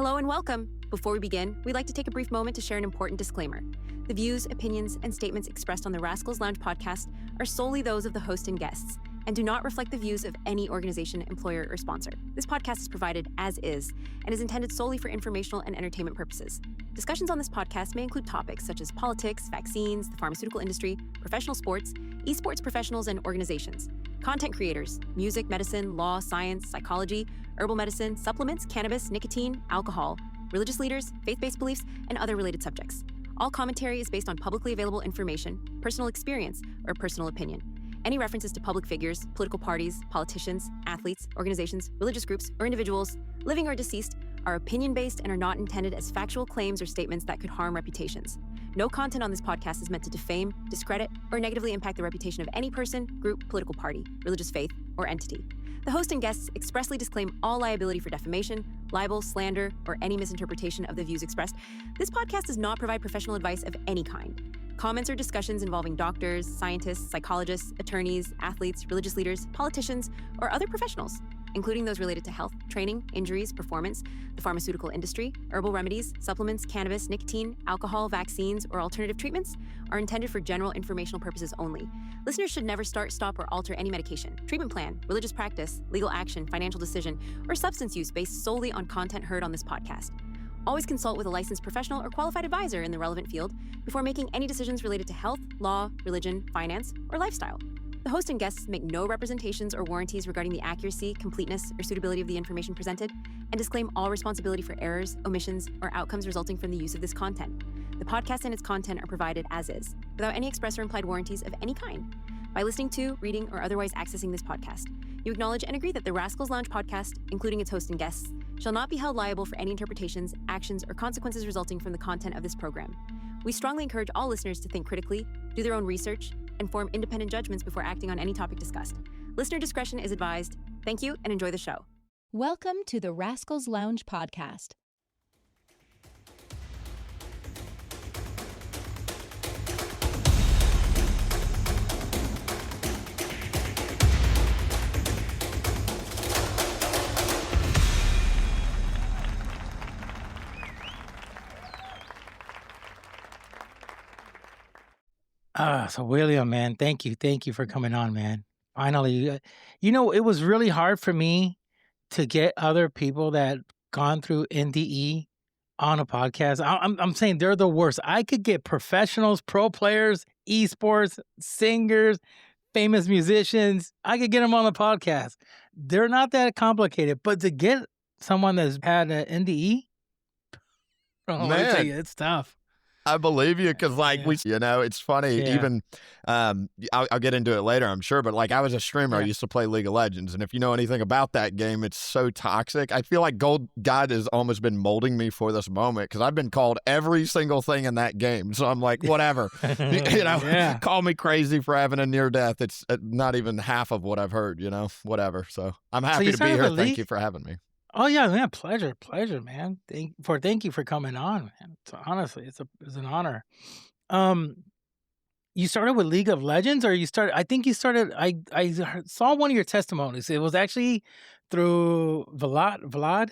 Hello and welcome. Before we begin, we'd like to take a brief moment to share an important disclaimer. The views, opinions, and statements expressed on the Rascals Lounge podcast are solely those of the host and guests and do not reflect the views of any organization, employer, or sponsor. This podcast is provided as is and is intended solely for informational and entertainment purposes. Discussions on this podcast may include topics such as politics, vaccines, the pharmaceutical industry, professional sports, esports professionals and organizations, content creators, music, medicine, law, science, psychology, herbal medicine, supplements, cannabis, nicotine, alcohol, religious leaders, faith-based beliefs, and other related subjects. All commentary is based on publicly available information, personal experience, or personal opinion. Any references to public figures, political parties, politicians, athletes, organizations, religious groups, or individuals, living or deceased, are opinion-based and are not intended as factual claims or statements that could harm reputations. No content on this podcast is meant to defame, discredit, or negatively impact the reputation of any person, group, political party, religious faith, or entity. The host and guests expressly disclaim all liability for defamation, libel, slander, or any misinterpretation of the views expressed. This podcast does not provide professional advice of any kind. Comments or discussions involving doctors, scientists, psychologists, attorneys, athletes, religious leaders, politicians, or other professionals, including those related to health, training, injuries, performance, the pharmaceutical industry, herbal remedies, supplements, cannabis, nicotine, alcohol, vaccines, or alternative treatments, are intended for general informational purposes only. Listeners should never start, stop, or alter any medication, treatment plan, religious practice, legal action, financial decision, or substance use based solely on content heard on this podcast. Always consult with a licensed professional or qualified advisor in the relevant field before making any decisions related to health, law, religion, finance, or lifestyle. The host and guests make no representations or warranties regarding the accuracy, completeness, or suitability of the information presented, and disclaim all responsibility for errors, omissions, or outcomes resulting from the use of this content. The podcast and its content are provided as is, without any express or implied warranties of any kind. By listening to, reading, or otherwise accessing this podcast, you acknowledge and agree that the Rascals Lounge podcast, including its host and guests, shall not be held liable for any interpretations, actions, or consequences resulting from the content of this program. We strongly encourage all listeners to think critically, do their own research, and form independent judgments before acting on any topic discussed. Listener discretion is advised. Thank you and enjoy the show. Welcome to the Rascals Lounge podcast. So William, man, thank you for coming on, man. Finally, it was really hard for me to get other people that gone through NDE on a podcast. I'm saying they're the worst. I could get professionals, pro players, esports, singers, famous musicians. I could get them on the podcast. They're not that complicated, but to get someone that's had an NDE, let me tell you, it's tough. I believe you because, it's funny. Yeah. Even I'll get into it later, I'm sure. But I was a streamer. I used to play League of Legends, and if you know anything about that game, it's so toxic. I feel like God has almost been molding me for this moment because I've been called every single thing in that game. So I'm like, whatever, call me crazy for having a near death. It's not even half of what I've heard. Whatever. So I'm happy to be here. Thank you for having me. Oh yeah, man, pleasure, man. Thank you for coming on, man. Honestly, it's an honor. You started with League of Legends, or I think you started. I saw one of your testimonies. It was actually through Vlad.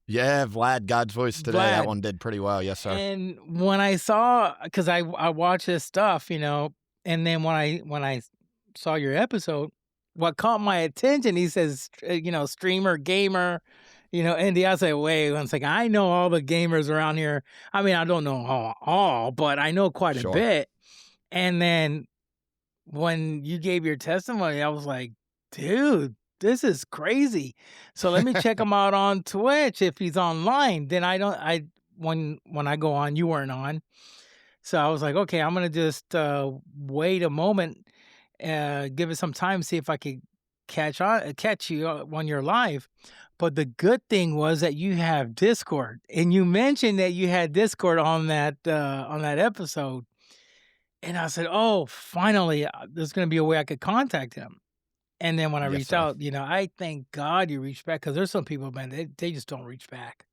Yeah, Vlad, God's Voice Today. That one did pretty well. Yes, sir. And when I saw, because I watch his stuff, and then when I saw your episode, what caught my attention, he says, streamer, gamer, ND. I say, wait one second. I know all the gamers around here. I mean, I don't know all, but I know quite a bit. And then when you gave your testimony, I was like, dude, this is crazy. So let me check him out on Twitch if he's online. Then when I go on, you weren't on. So I was like, okay, I'm going to just wait a moment, give it some time, see if I could catch you when you're live. But the good thing was that you have Discord, and you mentioned that you had Discord on that episode. And I said, oh, finally, there's going to be a way I could contact him. And then when I reached out, I thank God you reached back, because there's some people, man, they just don't reach back.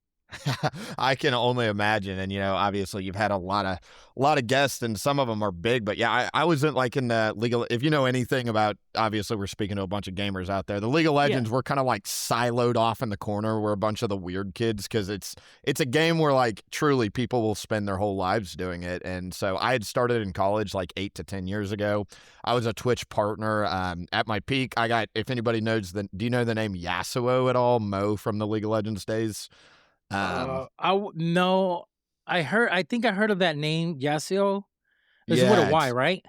I can only imagine. And, obviously you've had a lot of guests and some of them are big, but yeah, I wasn't like in the if you know anything about, obviously we're speaking to a bunch of gamers out there, the League of Legends, we're kind of like siloed off in the corner. We're a bunch of the weird kids because it's a game where like truly people will spend their whole lives doing it. And so I had started in college like 8 to 10 years ago. I was a Twitch partner. At my peak, I got, if anybody knows, do you know the name Yasuo at all? Mo from the League of Legends days? No, I think I heard of that name, Yasuo. It's Yeah, with a Y, right?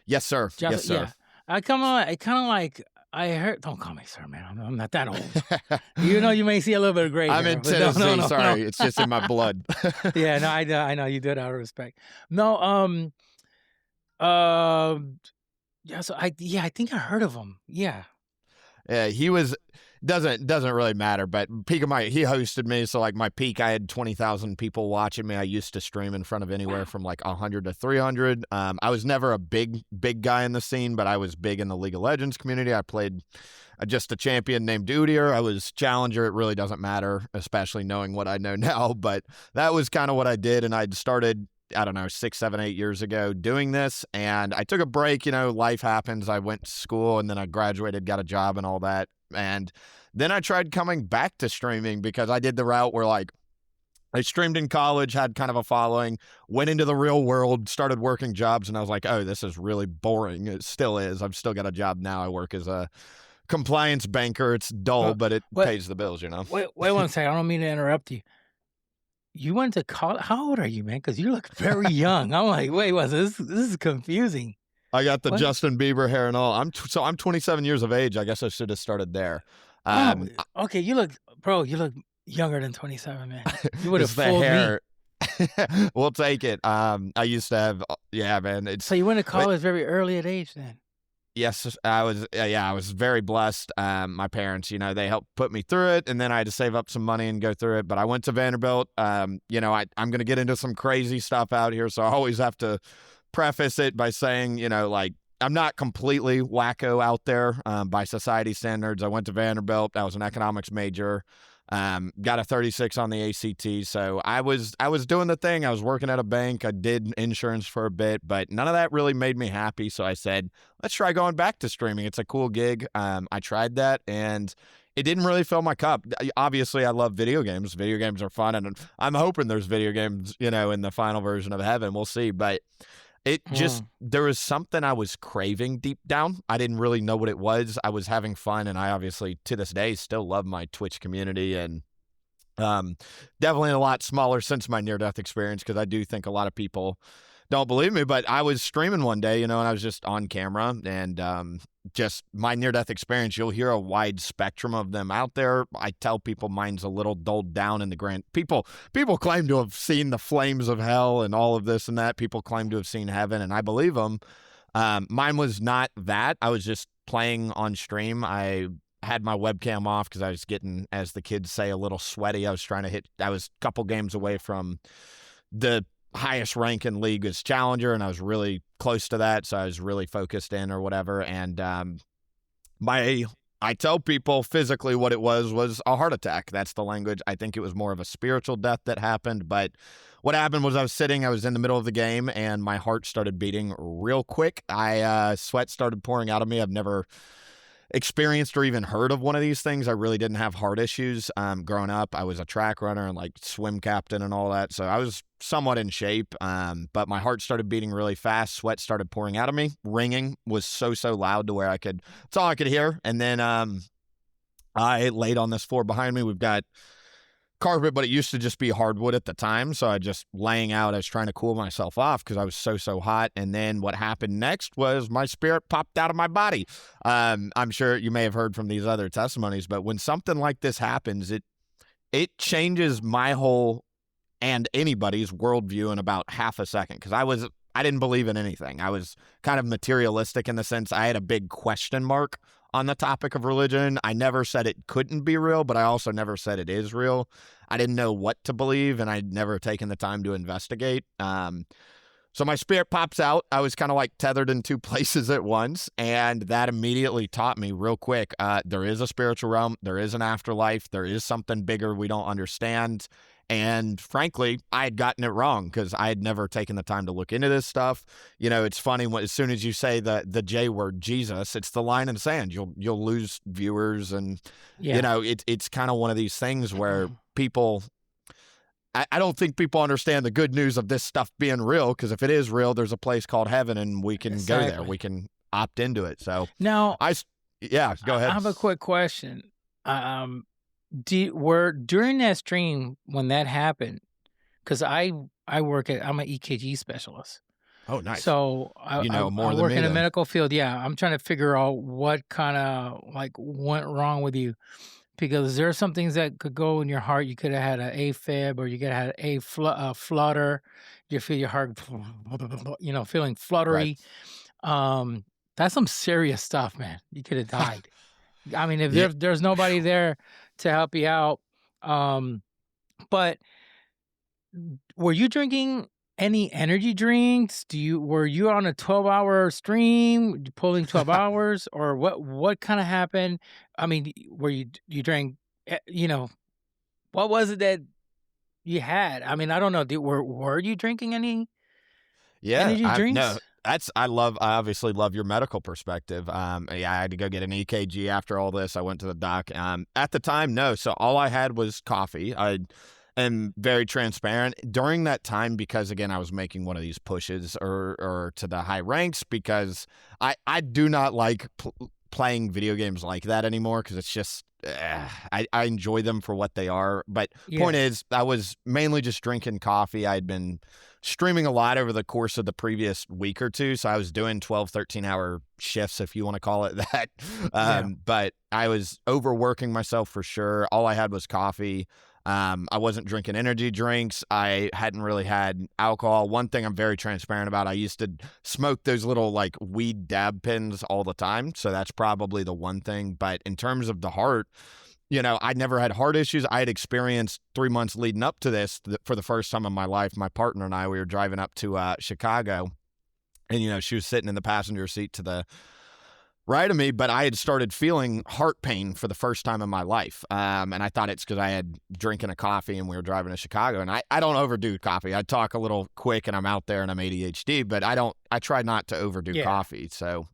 Yes, sir. Yes, sir. Yeah. I kind of like, I heard, don't call me sir, man. I'm not that old. You may see a little bit of gray I'm hair, in but Tennessee. no. Sorry, it's just in my blood. Yeah, no, I know you do it out of respect. No, yeah, so I think I heard of him. Yeah. Yeah, he was doesn't really matter, but he hosted me, so like my peak I had 20,000 people watching me. I used to stream in front of anywhere from like 100 to 300. I was never a big guy in the scene, but I was big in the League of Legends community. I played just a champion named Udyr. I was challenger. It really doesn't matter, especially knowing what I know now, but that was kind of what I did. And I'd started, I don't know, 6, 7, 8 years ago doing this. And I took a break, life happens. I went to school and then I graduated, got a job and all that. And then I tried coming back to streaming because I did the route where like I streamed in college, had kind of a following, went into the real world, started working jobs. And I was like, oh, this is really boring. It still is. I've still got a job now. I work as a compliance banker. It's dull, but it pays the bills, Wait 1 second. I don't mean to interrupt you. You went to college? How old are you, man? Because you look very young. I'm like, wait, this is confusing. I got the Justin Bieber hair and all. I'm 27 years of age. I guess I should have started there. Okay, you look younger than 27, man. You would have the fooled hair. Me. We'll take it. I used to have, man. So you went to college very early at age then? Yes, I was. I was very blessed. My parents, they helped put me through it, and then I had to save up some money and go through it. But I went to Vanderbilt. I'm going to get into some crazy stuff out here, so I always have to preface it by saying, like I'm not completely wacko out there by society standards. I went to Vanderbilt. I was an economics major. Got a 36 on the ACT. So I was doing the thing. I was working at a bank. I did insurance for a bit, but none of that really made me happy. So I said, let's try going back to streaming. It's a cool gig. I tried that and it didn't really fill my cup. Obviously, I love video games. Video games are fun. And I'm hoping there's video games, in the final version of Heaven. We'll see. But it just, there was something I was craving deep down. I didn't really know what it was. I was having fun, and I obviously, to this day, still love my Twitch community, and definitely a lot smaller since my near-death experience, because I do think a lot of people don't believe me, but I was streaming one day, and I was just on camera, and just my near-death experience, you'll hear a wide spectrum of them out there. I tell people mine's a little dulled down in the grand. People claim to have seen the flames of hell and all of this and that. People claim to have seen heaven, and I believe them. Mine was not that. I was just playing on stream. I had my webcam off because I was getting, as the kids say, a little sweaty. I was a couple games away from the highest rank in league is challenger, and I was really close to that, so I was really focused in or whatever. And I tell people physically what it was a heart attack. That's the language. I think it was more of a spiritual death that happened, but what happened was I was in the middle of the game, and my heart started beating real quick. Sweat started pouring out of me. I've never experienced or even heard of one of these things. I really didn't have heart issues growing up. I was a track runner and like swim captain and all that, so I was somewhat in shape, but my heart started beating really fast. Sweat started pouring out of me. Ringing was so loud to where it's all I could hear. And then I laid on this floor behind me. We've got carpet, but it used to just be hardwood at the time, so I just laying out. I was trying to cool myself off because I was so hot. And then what happened next was my spirit popped out of my body. I'm sure you may have heard from these other testimonies, but when something like this happens, it changes my whole and anybody's worldview in about half a second, because I didn't believe in anything. I was kind of materialistic in the sense I had a big question mark on the topic of religion. I never said it couldn't be real, but I also never said it is real. I didn't know what to believe, and I'd never taken the time to investigate. So my spirit pops out. I was kind of like tethered in two places at once, and that immediately taught me real quick, there is a spiritual realm, there is an afterlife, there is something bigger we don't understand, And frankly, I had gotten it wrong because I had never taken the time to look into this stuff. It's funny as soon as you say the J word, Jesus, it's the line in the sand. You'll lose viewers, and it's kind of one of these things where people. I don't think people understand the good news of this stuff being real, because if it is real, there's a place called heaven, and we can go there. We can opt into it. So now, go ahead. I have a quick question. During that stream when that happened, because I'm an EKG specialist. Oh, nice. So I work in the medical field. Yeah, I'm trying to figure out what kind of went wrong with you, because there are some things that could go in your heart. You could have had an AFib, or you could have had a flutter. You feel your heart, feeling fluttery. Right. That's some serious stuff, man. You could have died. I mean, if there's nobody there to help you out. But were you drinking any energy drinks? Were you on a 12-hour stream pulling 12 hours, or what kind of happened? I mean, were you drank, what was it that you had? I mean, I don't know. Were you drinking any energy drinks? No. I obviously love your medical perspective. I had to go get an EKG after all this. I went to the doc. At the time, no. So all I had was coffee. I am very transparent during that time, because again, I was making one of these pushes or to the high ranks, because I do not like playing video games like that anymore, because it's just I enjoy them for what they are. But point is, I was mainly just drinking coffee. I'd been streaming a lot over the course of the previous week or two, so I was doing 12, 13-hour shifts, if you want to call it that. But I was overworking myself for sure. All I had was coffee. I wasn't drinking energy drinks. I hadn't really had alcohol. One thing I'm very transparent about, I used to smoke those little weed dab pens all the time. So that's probably the one thing. But in terms of the heart, I never had heart issues. I had experienced 3 months leading up to this for the first time in my life. My partner and I, we were driving up to Chicago, and, she was sitting in the passenger seat to the right of me, but I had started feeling heart pain for the first time in my life. And I thought it's because I had drinking a coffee and we were driving to Chicago. And I don't overdo coffee. I talk a little quick and I'm out there and I'm ADHD, but I try not to overdo coffee. So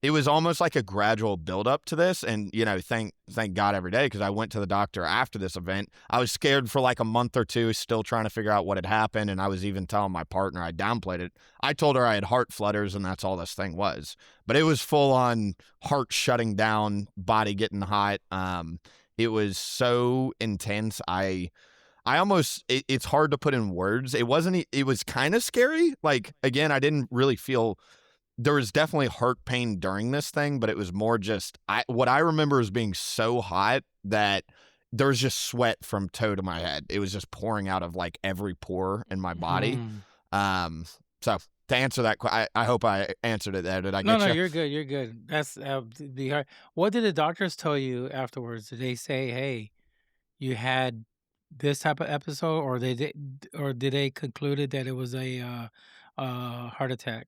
it was almost like a gradual buildup to this. And, thank God every day, because I went to the doctor after this event. I was scared for a month or two, still trying to figure out what had happened. And I was even telling my partner, I downplayed it. I told her I had heart flutters and that's all this thing was. But it was full on heart shutting down, body getting hot. It was so intense. It's hard to put in words. It was kind of scary. Again, I didn't really feel. There was definitely heart pain during this thing, but it was more just what I remember is being so hot that there was just sweat from toe to my head. It was just pouring out of every pore in my body. So to answer that, I hope I answered it there. Did I get you? No, you're good. You're good. That's the hard. What did the doctors tell you afterwards? Did they say, "Hey, you had this type of episode," or did they concluded that it was a heart attack?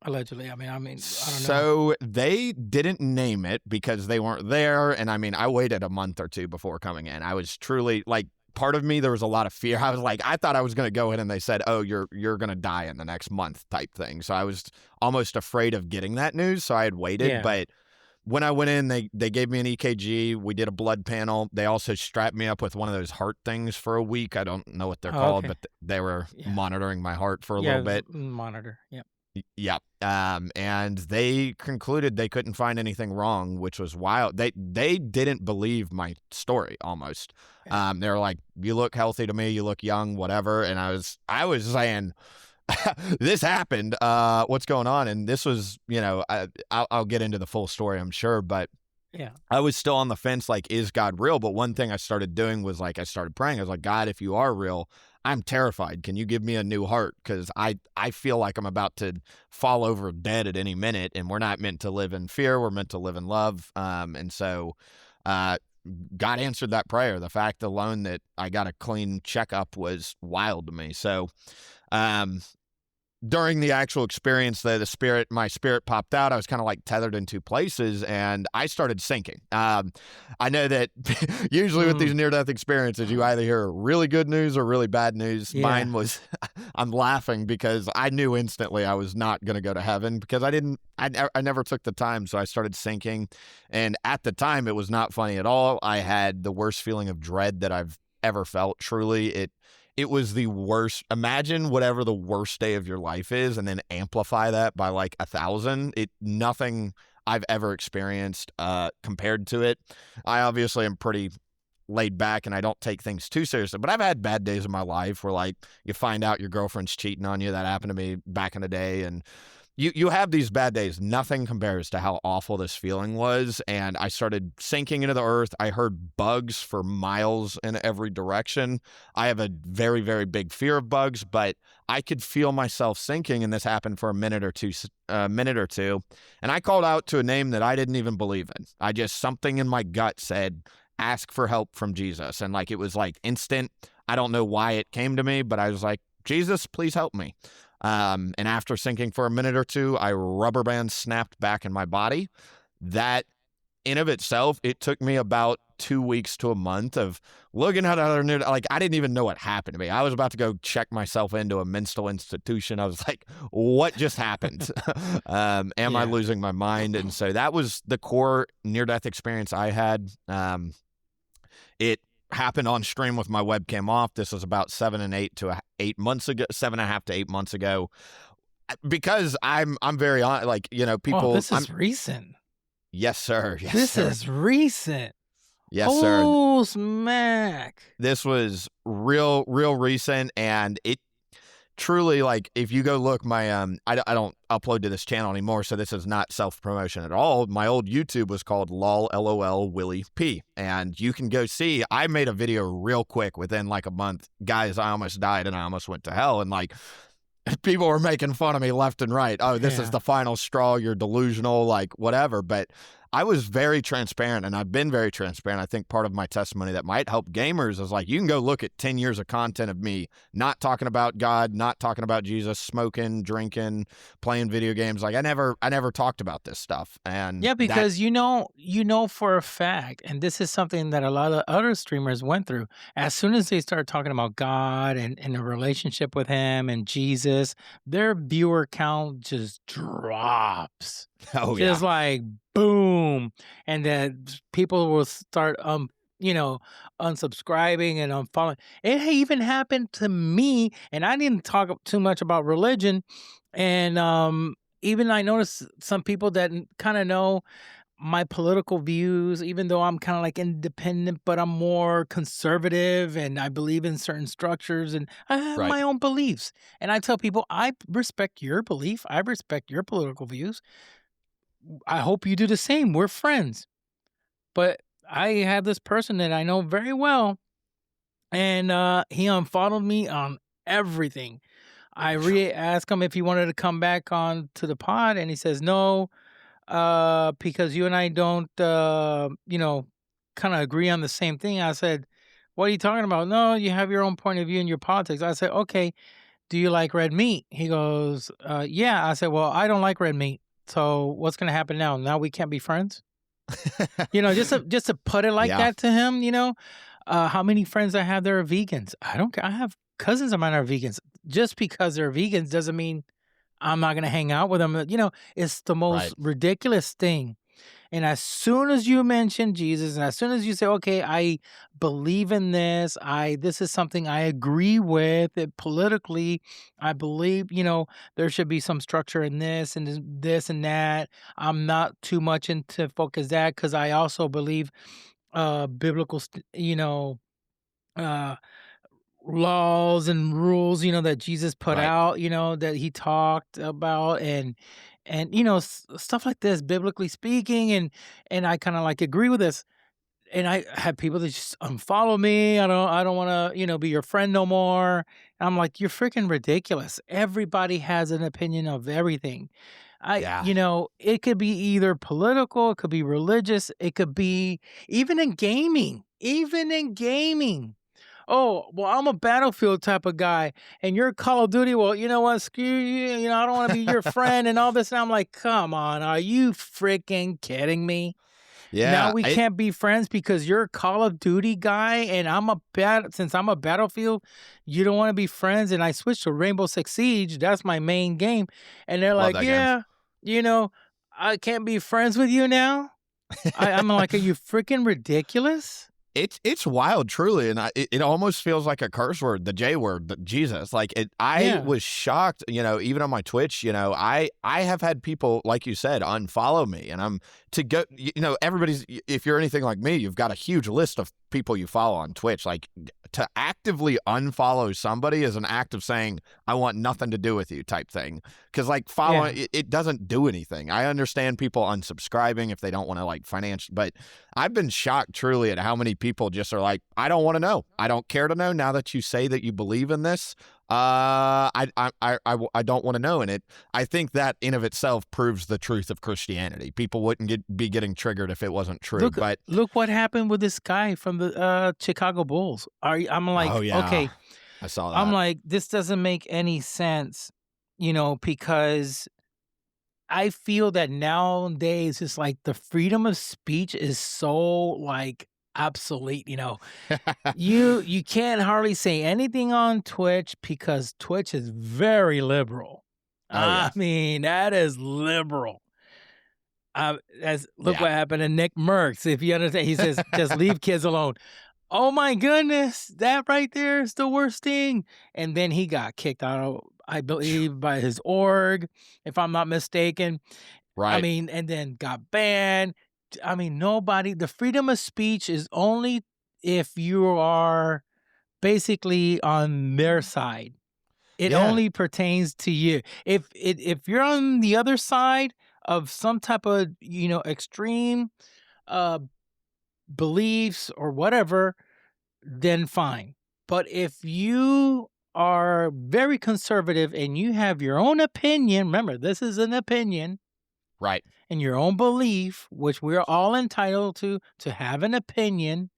Allegedly. I don't know. So they didn't name it because they weren't there. And I waited a month or two before coming in. I was truly part of me, there was a lot of fear. I was I thought I was going to go in and they said, oh, you're going to die in the next month type thing. So I was almost afraid of getting that news. So I had waited. Yeah. But when I went in, they gave me an EKG. We did a blood panel. They also strapped me up with one of those heart things for a week. I don't know what they're called, okay. but they were monitoring my heart for a little bit. Monitor. Yep. Yep. And they concluded they couldn't find anything wrong, which was wild. They didn't believe my story almost. They were like, you look healthy to me, you look young, whatever. And I was saying, this happened. What's going on? And this was, I'll get into the full story, I'm sure, but yeah, I was still on the fence, is God real? But one thing I started doing was I started praying. I was like, God, if you are real, I'm terrified. Can you give me a new heart? Because I feel like I'm about to fall over dead at any minute, and we're not meant to live in fear. We're meant to live in love. And so God answered that prayer. The fact alone that I got a clean checkup was wild to me. So during the actual experience that my spirit popped out, I was kind of like tethered in two places and I started sinking. I know that usually with these near-death experiences, you either hear really good news or really bad news. Yeah. Mine was, I'm laughing because I knew instantly I was not going to go to heaven because I never took the time. So I started sinking. And at the time, it was not funny at all. I had the worst feeling of dread that I've ever felt. Truly, it was the worst. Imagine whatever the worst day of your life is and then amplify that by like 1,000. Nothing I've ever experienced compared to it. I obviously am pretty laid back and I don't take things too seriously, but I've had bad days in my life where like you find out your girlfriend's cheating on you. That happened to me back in the day. And you have these bad days. Nothing compares to how awful this feeling was. And I started sinking into the earth. I heard bugs for miles in every direction. I have a very, very big fear of bugs, but I could feel myself sinking. And this happened for a minute or two. And I called out to a name that I didn't even believe in. Something in my gut said, ask for help from Jesus. And like, it was like instant. I don't know why it came to me, but I was like, Jesus, please help me. And after sinking for a minute or two, I rubber band snapped back in my body. That in of itself, it took me about 2 weeks to a month of looking at other near, like I didn't even know what happened to me. I was about to go check myself into a mental institution. I was like, what just happened? Am I losing my mind? And so that was the core near-death experience I had. It happened on stream with my webcam off. This was about 7.5 to 8 months ago. Because I'm very on, like, people. Oh, this is recent. Yes, sir. Yes, this sir. is recent. Yes, sir. Oh, smack. This was real recent, and it truly, like, if you go look, my I don't upload to this channel anymore, so this is not self-promotion at all. My old YouTube was called LOL Willie P, and you can go see, I made a video real quick within like a month. Guys, I almost died and I almost went to hell, and like people were making fun of me left and right. Oh, this is the final straw, you're delusional, like whatever. But I was very transparent, and I've been very transparent. I think part of my testimony that might help gamers is like, you can go look at 10 years of content of me not talking about God, not talking about Jesus, smoking, drinking, playing video games. Like I never talked about this stuff. And yeah, because you know for a fact, and this is something that a lot of other streamers went through. As soon as they start talking about God and a relationship with Him and Jesus, their viewer count just drops. Oh, just like boom, and then people will start unsubscribing and unfollowing. It even happened to me, and I didn't talk too much about religion. And even I noticed some people that kind of know my political views, even though I'm kind of like independent, but I'm more conservative and I believe in certain structures and I have my own beliefs. And I tell people, I respect your belief. I respect your political views. I hope you do the same. We're friends. But I had this person that I know very well, and he unfollowed me on everything. I asked him if he wanted to come back on to the pod, and he says no, because you and I don't, kind of agree on the same thing. I said, what are you talking about? No, you have your own point of view in your politics. I said, okay, do you like red meat? He goes, yeah. I said, well, I don't like red meat. So what's going to happen now? Now we can't be friends? Just to put it like that to him, how many friends I have that are vegans? I don't care. I have cousins of mine are vegans. Just because they're vegans doesn't mean I'm not going to hang out with them. It's the most ridiculous thing. And as soon as you mention Jesus, and as soon as you say, okay, I believe in this, this is something I agree with it politically, I believe, there should be some structure in this and this and that. I'm not too much into focus that because I also believe biblical, laws and rules, that Jesus put out, that he talked about and stuff like this, biblically speaking, and I kind of like agree with this. And I have people that just unfollow me. I don't want to, be your friend no more. I'm like, you're freaking ridiculous. Everybody has an opinion of everything. It could be either political, it could be religious, it could be even in gaming. oh, well, I'm a Battlefield type of guy, and you're Call of Duty. Well, you know what? Screw you. You know, I don't want to be your friend and all this. And I'm like, come on, are you freaking kidding me? Now Yeah, we can't be friends because you're a Call of Duty guy, and since I'm a Battlefield, you don't want to be friends. And I switched to Rainbow Six Siege. That's my main game, and they're love like, that game. yeah, you know, I can't be friends with you now. I'm like, are you freaking ridiculous? It's wild, truly, and it almost feels like a curse word, the J word, the Jesus. Like I was shocked, even on my Twitch, I have had people, like you said, unfollow me, and I'm to go, everybody's. If you're anything like me, you've got a huge list of people you follow on Twitch. Like to actively unfollow somebody is an act of saying I want nothing to do with you, type thing. Because like following, it doesn't do anything. I understand people unsubscribing if they don't want to like but I've been shocked truly at how many people just are like, I don't want to know. I don't care to know. Now that you say that you believe in this, I don't want to know. And I think that in of itself proves the truth of Christianity. People wouldn't be getting triggered if it wasn't true. Look what happened with this guy from the Chicago Bulls. I'm like, oh, yeah. Okay, I saw that. I'm like, this doesn't make any sense, because I feel that nowadays it's like the freedom of speech is so like obsolete. You can't hardly say anything on Twitch because Twitch is very liberal. I mean, that is liberal. Look what happened to Nick Merckx. If you understand, he says, just leave kids alone. Oh my goodness, that right there is the worst thing. And then he got kicked out, I believe, by his org, if I'm not mistaken. Right. I mean, and then got banned. I mean, the freedom of speech is only if you are basically on their side. It only pertains to you. If you're on the other side of some type of, extreme beliefs or whatever, then fine. But if you are very conservative and you have your own opinion, remember, this is an opinion. Right. And your own belief, which we're all entitled to have an opinion,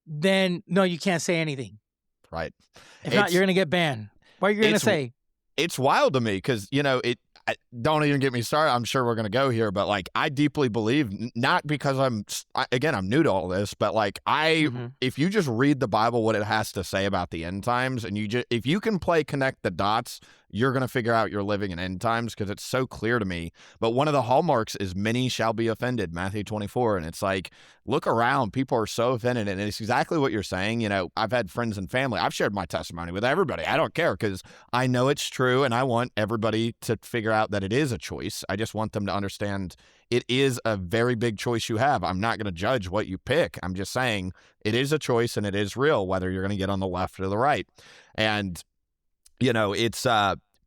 then no, you can't say anything. Right. If not, you're going to get banned. What are you going to say? It's wild to me because, don't even get me started. I'm sure we're going to go here, but like I deeply believe, not because I'm new to all this, but like if you just read the Bible, what it has to say about the end times, and if you can connect the dots, you're going to figure out you're living in end times because it's so clear to me. But one of the hallmarks is many shall be offended, Matthew 24. And it's like, look around, people are so offended. And it's exactly what you're saying. I've had friends and family. I've shared my testimony with everybody. I don't care because I know it's true. And I want everybody to figure out that it is a choice. I just want them to understand it is a very big choice you have. I'm not going to judge what you pick. I'm just saying it is a choice and it is real, whether you're going to get on the left or the right. And it's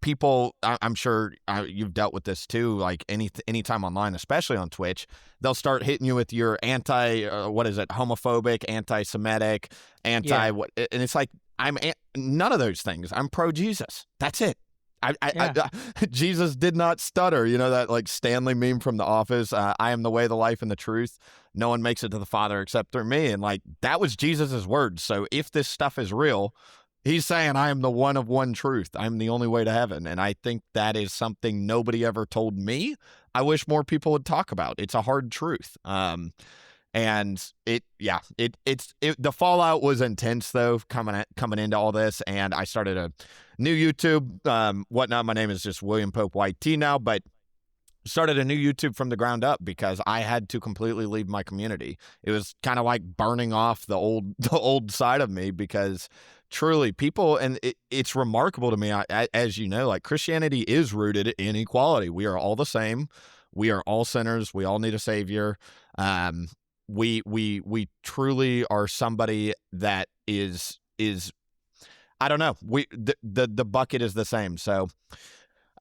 people, I'm sure you've dealt with this too, like anytime online, especially on Twitch, they'll start hitting you with your homophobic, anti-Semitic, and it's like, I'm none of those things. I'm pro-Jesus. That's it. Jesus did not stutter. That like Stanley meme from The Office, I am the way, the life, and the truth. No one makes it to the Father except through me. And like, that was Jesus's words. So if this stuff is real, he's saying, I am the one of one truth. I'm the only way to heaven. And I think that is something nobody ever told me. I wish more people would talk about. It's a hard truth. And the fallout was intense though, coming into all this. And I started a new YouTube, whatnot. My name is just William Pope YT now, but started a new YouTube from the ground up because I had to completely leave my community. It was kind of like burning off the old side of me because truly people, and it's remarkable to me, as you know, like Christianity is rooted in equality. We are all the same. We are all sinners. We all need a savior. We truly are somebody that is I don't know. The bucket is the same. So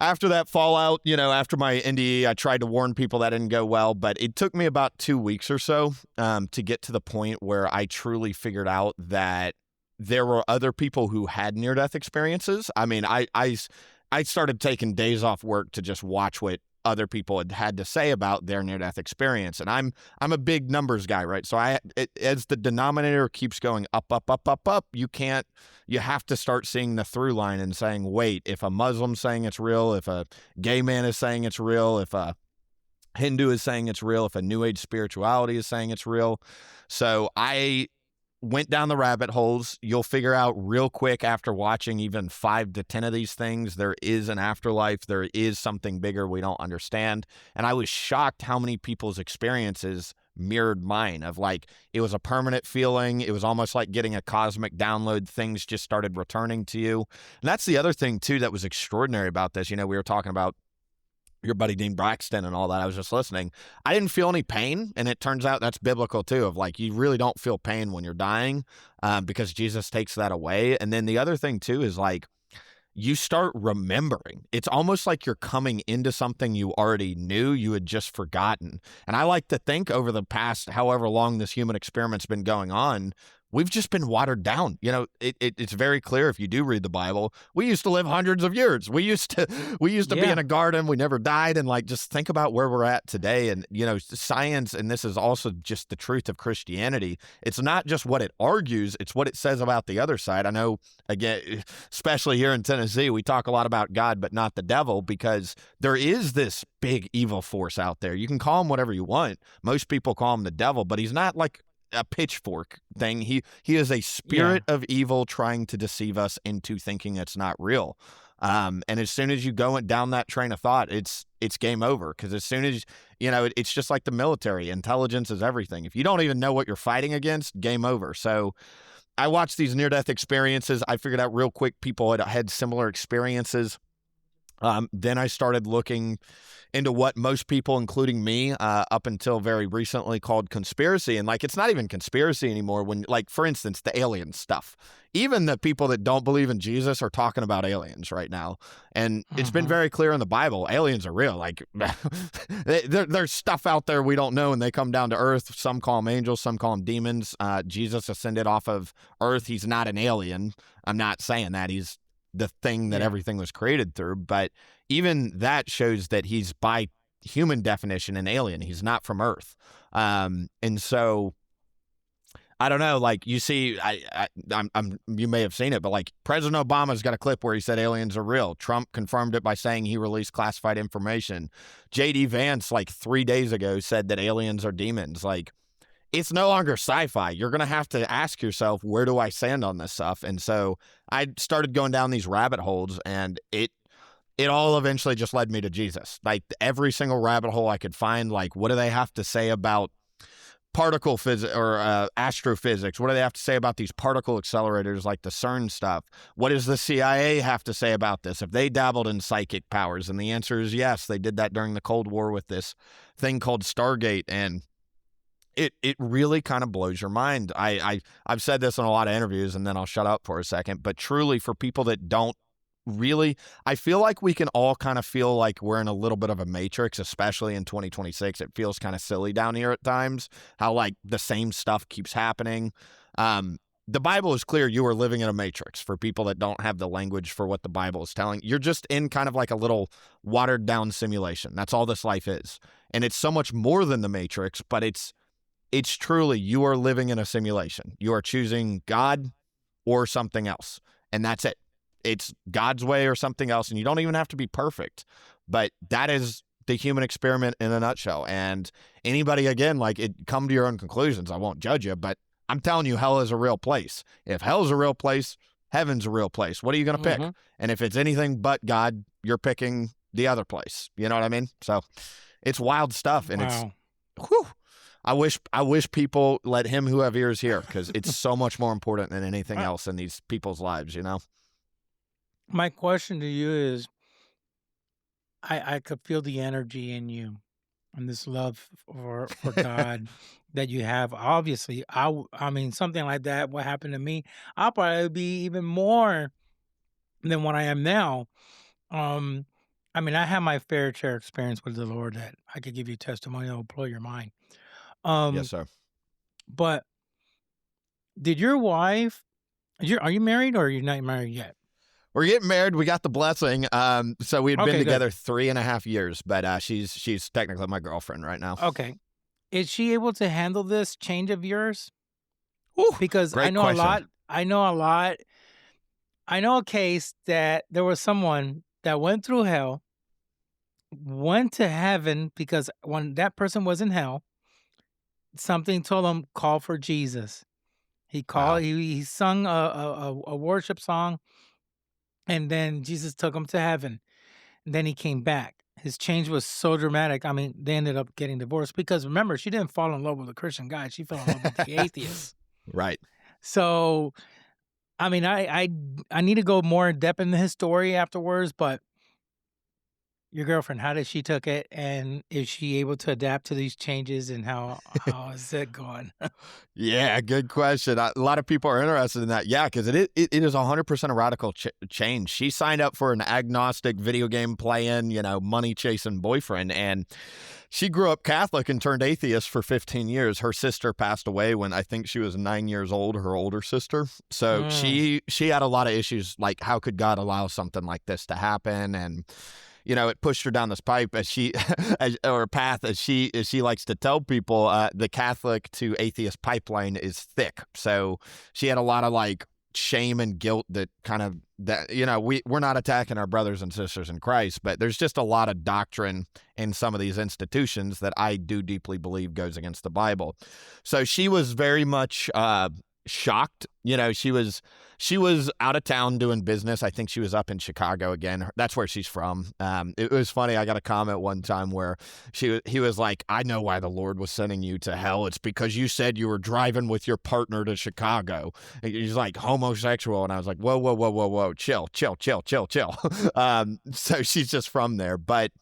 after that fallout, after my NDE, I tried to warn people that didn't go well, but it took me about 2 weeks or so to get to the point where I truly figured out that there were other people who had near-death experiences. I mean, I started taking days off work to just watch what other people had to say about their near-death experience. And I'm a big numbers guy, right? So as the denominator keeps going up, you have to start seeing the through line and saying, wait, if a Muslim's saying it's real, if a gay man is saying it's real, if a Hindu is saying it's real, if a New Age spirituality is saying it's real. So I went down the rabbit holes. You'll figure out real quick after watching even 5 to 10 of these things, there is an afterlife. There is something bigger we don't understand. And I was shocked how many people's experiences mirrored mine, of like, it was a permanent feeling. It was almost like getting a cosmic download. Things just started returning to you. And that's the other thing too that was extraordinary about this. You know, we were talking about your buddy Dean Braxton and all that. I was just listening. I didn't feel any pain, and it turns out that's biblical too, of like, you really don't feel pain when you're dying, because Jesus takes that away. And then the other thing too is like, you start remembering. It's almost like you're coming into something you already knew you had just forgotten. And I like to think over the past however long this human experiment's been going on, we've just been watered down. You know, it's very clear if you do read the Bible. We used to live hundreds of years. We used to be in a garden. We never died. And like, just think about where we're at today. And, you know, science, and this is also just the truth of Christianity. It's not just what it argues, it's what it says about the other side. I know, again, especially here in Tennessee, we talk a lot about God, but not the devil, because there is this big evil force out there. You can call him whatever you want. Most people call him the devil, but he's not like a pitchfork thing. He is a spirit of evil trying to deceive us into thinking it's not real. And as soon as you go down that train of thought, it's game over. Because as soon as, you know, it's just like the military. Intelligence is everything. If you don't even know what you're fighting against, game over. So I watched these near-death experiences. I figured out real quick people had similar experiences. Then I started looking into what most people, including me, up until very recently called conspiracy. And like, it's not even conspiracy anymore. When, like, for instance, the alien stuff, even the people that don't believe in Jesus are talking about aliens right now. And it's been very clear in the Bible, aliens are real. Like, there's stuff out there we don't know, and they come down to earth. Some call them angels, some call them demons. Jesus ascended off of earth. He's not an alien. I'm not saying that. He's the thing that everything was created through. But even that shows that he's, by human definition, an alien. He's not from Earth. And so I don't know, like, you see, you may have seen it, but like, President Obama's got a clip where he said aliens are real. Trump confirmed it by saying he released classified information. J.D. Vance, like 3 days ago, said that aliens are demons. Like, it's no longer sci-fi. You're going to have to ask yourself, where do I stand on this stuff? And so I started going down these rabbit holes, and it all eventually just led me to Jesus. Like, every single rabbit hole I could find, like, what do they have to say about particle physics or astrophysics? What do they have to say about these particle accelerators, like the CERN stuff? What does the CIA have to say about this? If they dabbled in psychic powers? And the answer is yes. They did that during the Cold War with this thing called Stargate. And it really kind of blows your mind. I've said this in a lot of interviews, and then I'll shut up for a second. But truly, for people that don't really, I feel like we can all kind of feel like we're in a little bit of a matrix, especially in 2026. It feels kind of silly down here at times, how like the same stuff keeps happening. The Bible is clear. You are living in a matrix. For people that don't have the language for what the Bible is telling, you're just in kind of like a little watered down simulation. That's all this life is. And it's so much more than the matrix, but it's truly, you are living in a simulation. You are choosing God or something else, and that's it. It's God's way or something else, and you don't even have to be perfect. But that is the human experiment in a nutshell. And anybody, again, like, come to your own conclusions. I won't judge you, but I'm telling you, hell is a real place. If hell's a real place, heaven's a real place. What are you going to pick? And if it's anything but God, you're picking the other place. You know what I mean? So it's wild stuff, and it's whew. I wish people let him who have ears hear, because it's so much more important than anything else in these people's lives, you know? My question to you is, I could feel the energy in you and this love for God that you have. Obviously, I mean, something like that, what happened to me, I'll probably be even more than what I am now. I mean, I have my fair share experience with the Lord that I could give you testimony that will blow your mind. Yes, sir. But did your wife, are you married, or are you not married yet? We're getting married. We got the blessing. So we had been Okay, good. together 3.5 years, but she's technically my girlfriend right now. Okay. Is she able to handle this change of yours? Ooh, Because I great know question. a lot. I know a lot. I know a case that there was someone that went through hell, went to heaven because when that person was in hell, something told him, call for Jesus. He called, Wow. he sung a worship song, and then Jesus took him to heaven. And then he came back. His change was so dramatic. I mean, they ended up getting divorced because remember, she didn't fall in love with a Christian guy. She fell in love with the atheist. Right. So, I mean, I need to go more in depth into his story afterwards, but your girlfriend, how did she took it, and is she able to adapt to these changes, and how is it going? Yeah, good question. A lot of people are interested in that. Yeah, because it is 100% a radical change. She signed up for an agnostic video game playing, money chasing boyfriend, and she grew up Catholic and turned atheist for 15 years. Her sister passed away when I think she was 9 years old, her older sister. So she had a lot of issues like, how could God allow something like this to happen? And it pushed her down this pipe as she, or path as she likes to tell people. The Catholic to atheist pipeline is thick, so she had a lot of like shame and guilt that we're not attacking our brothers and sisters in Christ, but there's just a lot of doctrine in some of these institutions that I do deeply believe goes against the Bible. So she was very much shocked. She was out of town doing business. I think she was up in Chicago again. That's where she's from. It was funny. I got a comment one time where he was like, I know why the Lord was sending you to hell. It's because you said you were driving with your partner to Chicago. And he's like homosexual. And I was like, whoa, chill. So she's just from there. But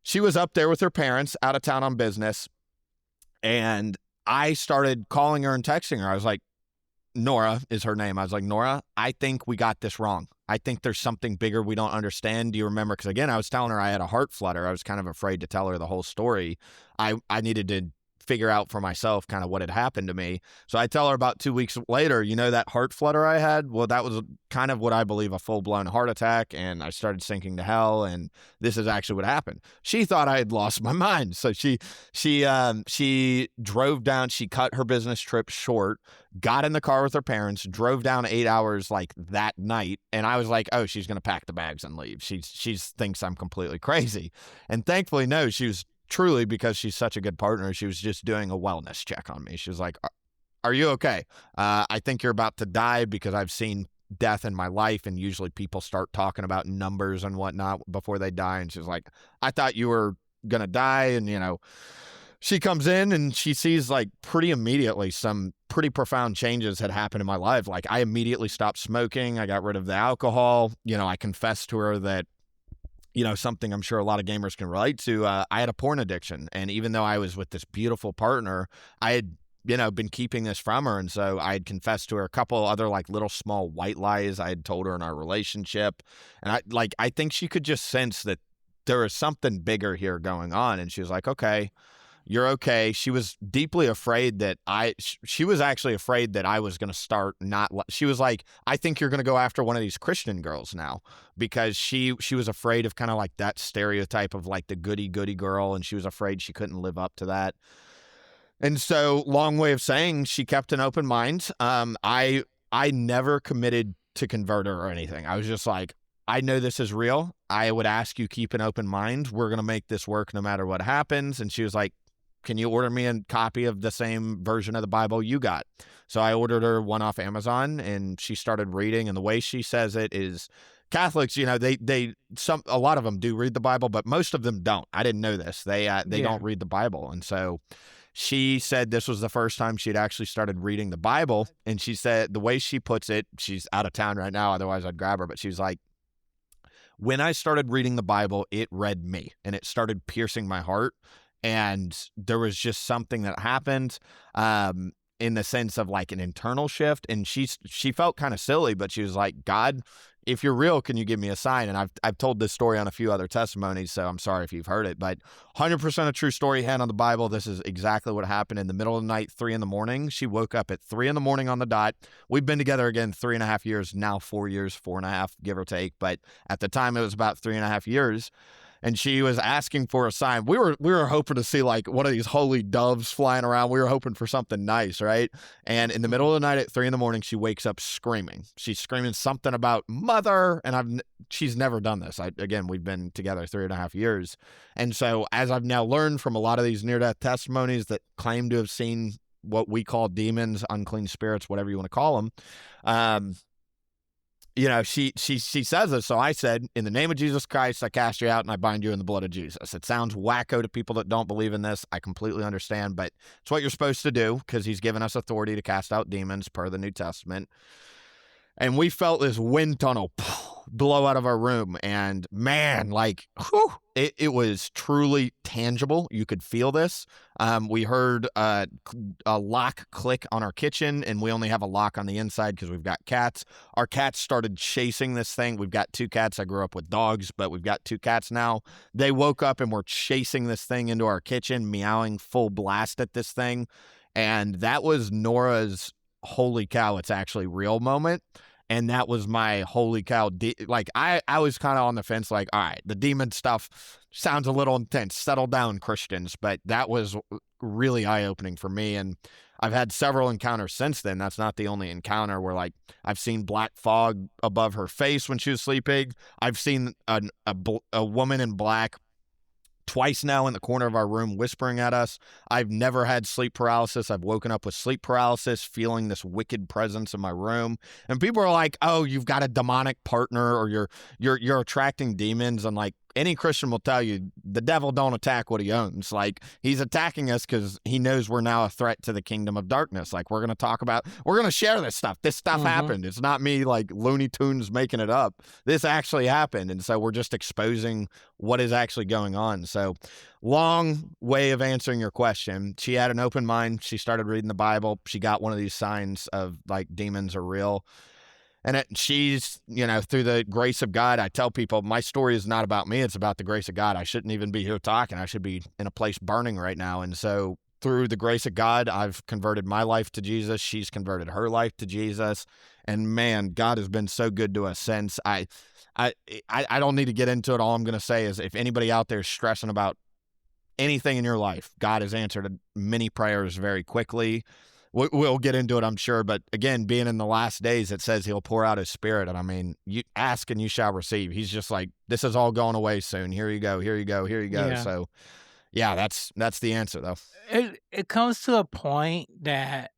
she was up there with her parents, out of town on business. And I started calling her and texting her. I was like, Nora is her name. I was like, Nora, I think we got this wrong. I think there's something bigger we don't understand. Do you remember? Because again, I was telling her I had a heart flutter. I was kind of afraid to tell her the whole story. I needed to figure out for myself kind of what had happened to me. So I tell her about 2 weeks later, that heart flutter I had? Well, that was kind of what I believe a full-blown heart attack, and I started sinking to hell, and this is actually what happened. She thought I had lost my mind. So she drove down, she cut her business trip short, got in the car with her parents, drove down 8 hours like that night, and I was like, oh, she's going to pack the bags and leave. She thinks I'm completely crazy. And thankfully, no, she was truly, because she's such a good partner, she was just doing a wellness check on me. She was like, are you okay? I think you're about to die, because I've seen death in my life, and usually people start talking about numbers and whatnot before they die. And she's like, I thought you were going to die. And, she comes in and she sees like pretty immediately some pretty profound changes had happened in my life. Like I immediately stopped smoking. I got rid of the alcohol. I confessed to her that, something I'm sure a lot of gamers can relate to. I had a porn addiction. And even though I was with this beautiful partner, I had, been keeping this from her. And so I had confessed to her a couple other like little small white lies I had told her in our relationship. And I think she could just sense that there was something bigger here going on. And she was like, okay, you're okay. She was deeply afraid that she was actually afraid that I was going to start she was like, I think you're going to go after one of these Christian girls now, because she was afraid of kind of like that stereotype of like the goody girl. And she was afraid she couldn't live up to that. And so, long way of saying, she kept an open mind. I never committed to convert her or anything. I was just like, I know this is real. I would ask you keep an open mind. We're going to make this work no matter what happens. And she was like, can you order me a copy of the same version of the Bible you got? So I ordered her one off Amazon, and she started reading. And the way she says it is, Catholics, a lot of them do read the Bible, but most of them don't. I didn't know this. They don't read the Bible. And so she said this was the first time she'd actually started reading the Bible. And she said, the way she puts it, she's out of town right now, otherwise I'd grab her, but she was like, when I started reading the Bible, it read me and it started piercing my heart. And there was just something that happened. in the sense of like an internal shift. And she felt kind of silly, but she was like, God, if you're real, can you give me a sign? And I've told this story on a few other testimonies, so I'm sorry if you've heard it, but 100% a true story, hand on the Bible. This is exactly what happened. In the middle of the night, 3 a.m, she woke up at 3 a.m. on the dot. We've been together again 3.5 years, now 4 years, 4.5, give or take. But at the time, it was about 3.5 years. And she was asking for a sign. We were hoping to see like one of these holy doves flying around. We were hoping for something nice, right? And in the middle of the night at 3 a.m, she wakes up screaming. She's screaming something about mother, and she's never done this. Again, we've been together 3.5 years, and so as I've now learned from a lot of these near-death testimonies that claim to have seen what we call demons, unclean spirits, whatever you want to call them. She says this. So I said, in the name of Jesus Christ, I cast you out and I bind you in the blood of Jesus. It sounds wacko to people that don't believe in this. I completely understand, but it's what you're supposed to do because he's given us authority to cast out demons per the New Testament. And we felt this wind tunnel blow out of our room. And man, like, whew, it was truly tangible. You could feel this. We heard a lock click on our kitchen, and we only have a lock on the inside because we've got cats. Our cats started chasing this thing. We've got 2 cats. I grew up with dogs, but we've got 2 cats now. They woke up and were chasing this thing into our kitchen, meowing full blast at this thing. And that was Nora's holy cow, it's actually real moment. And that was my holy cow. I was kind of on the fence, like, all right, the demon stuff sounds a little intense. Settle down, Christians. But that was really eye-opening for me. And I've had several encounters since then. That's not the only encounter where, like, I've seen black fog above her face when she was sleeping. I've seen a woman in black twice now in the corner of our room whispering at us. I've never had sleep paralysis. I've woken up with sleep paralysis, feeling this wicked presence in my room. And people are like, oh, you've got a demonic partner, or you're attracting demons. And like, any Christian will tell you, the devil don't attack what he owns. Like, he's attacking us because he knows we're now a threat to the kingdom of darkness. Like, we're going to share this stuff. This stuff happened. It's not me like Looney Tunes making it up. This actually happened. And so we're just exposing what is actually going on. So long way of answering your question. She had an open mind. She started reading the Bible. She got one of these signs of like demons are real. And she's, through the grace of God, I tell people my story is not about me. It's about the grace of God. I shouldn't even be here talking. I should be in a place burning right now. And so through the grace of God, I've converted my life to Jesus. She's converted her life to Jesus. And man, God has been so good to us since. I don't need to get into it. All I'm going to say is if anybody out there is stressing about anything in your life, God has answered many prayers very quickly. We'll get into it, I'm sure. But again, being in the last days, it says he'll pour out his spirit. And I mean, you ask and you shall receive. He's just like, this is all going away soon. Here you go. Here you go. Here you go. Yeah. So yeah, that's the answer though. It comes to a point that,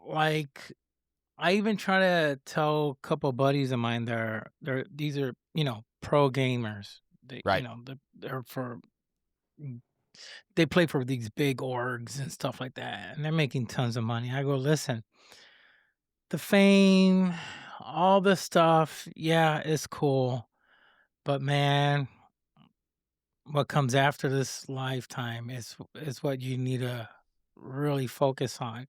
like, I even try to tell a couple buddies of mine these are pro gamers. Right. They play for these big orgs and stuff like that, and they're making tons of money. I go, listen, the fame, all this stuff, yeah, it's cool, but man, what comes after this lifetime is what you need to really focus on.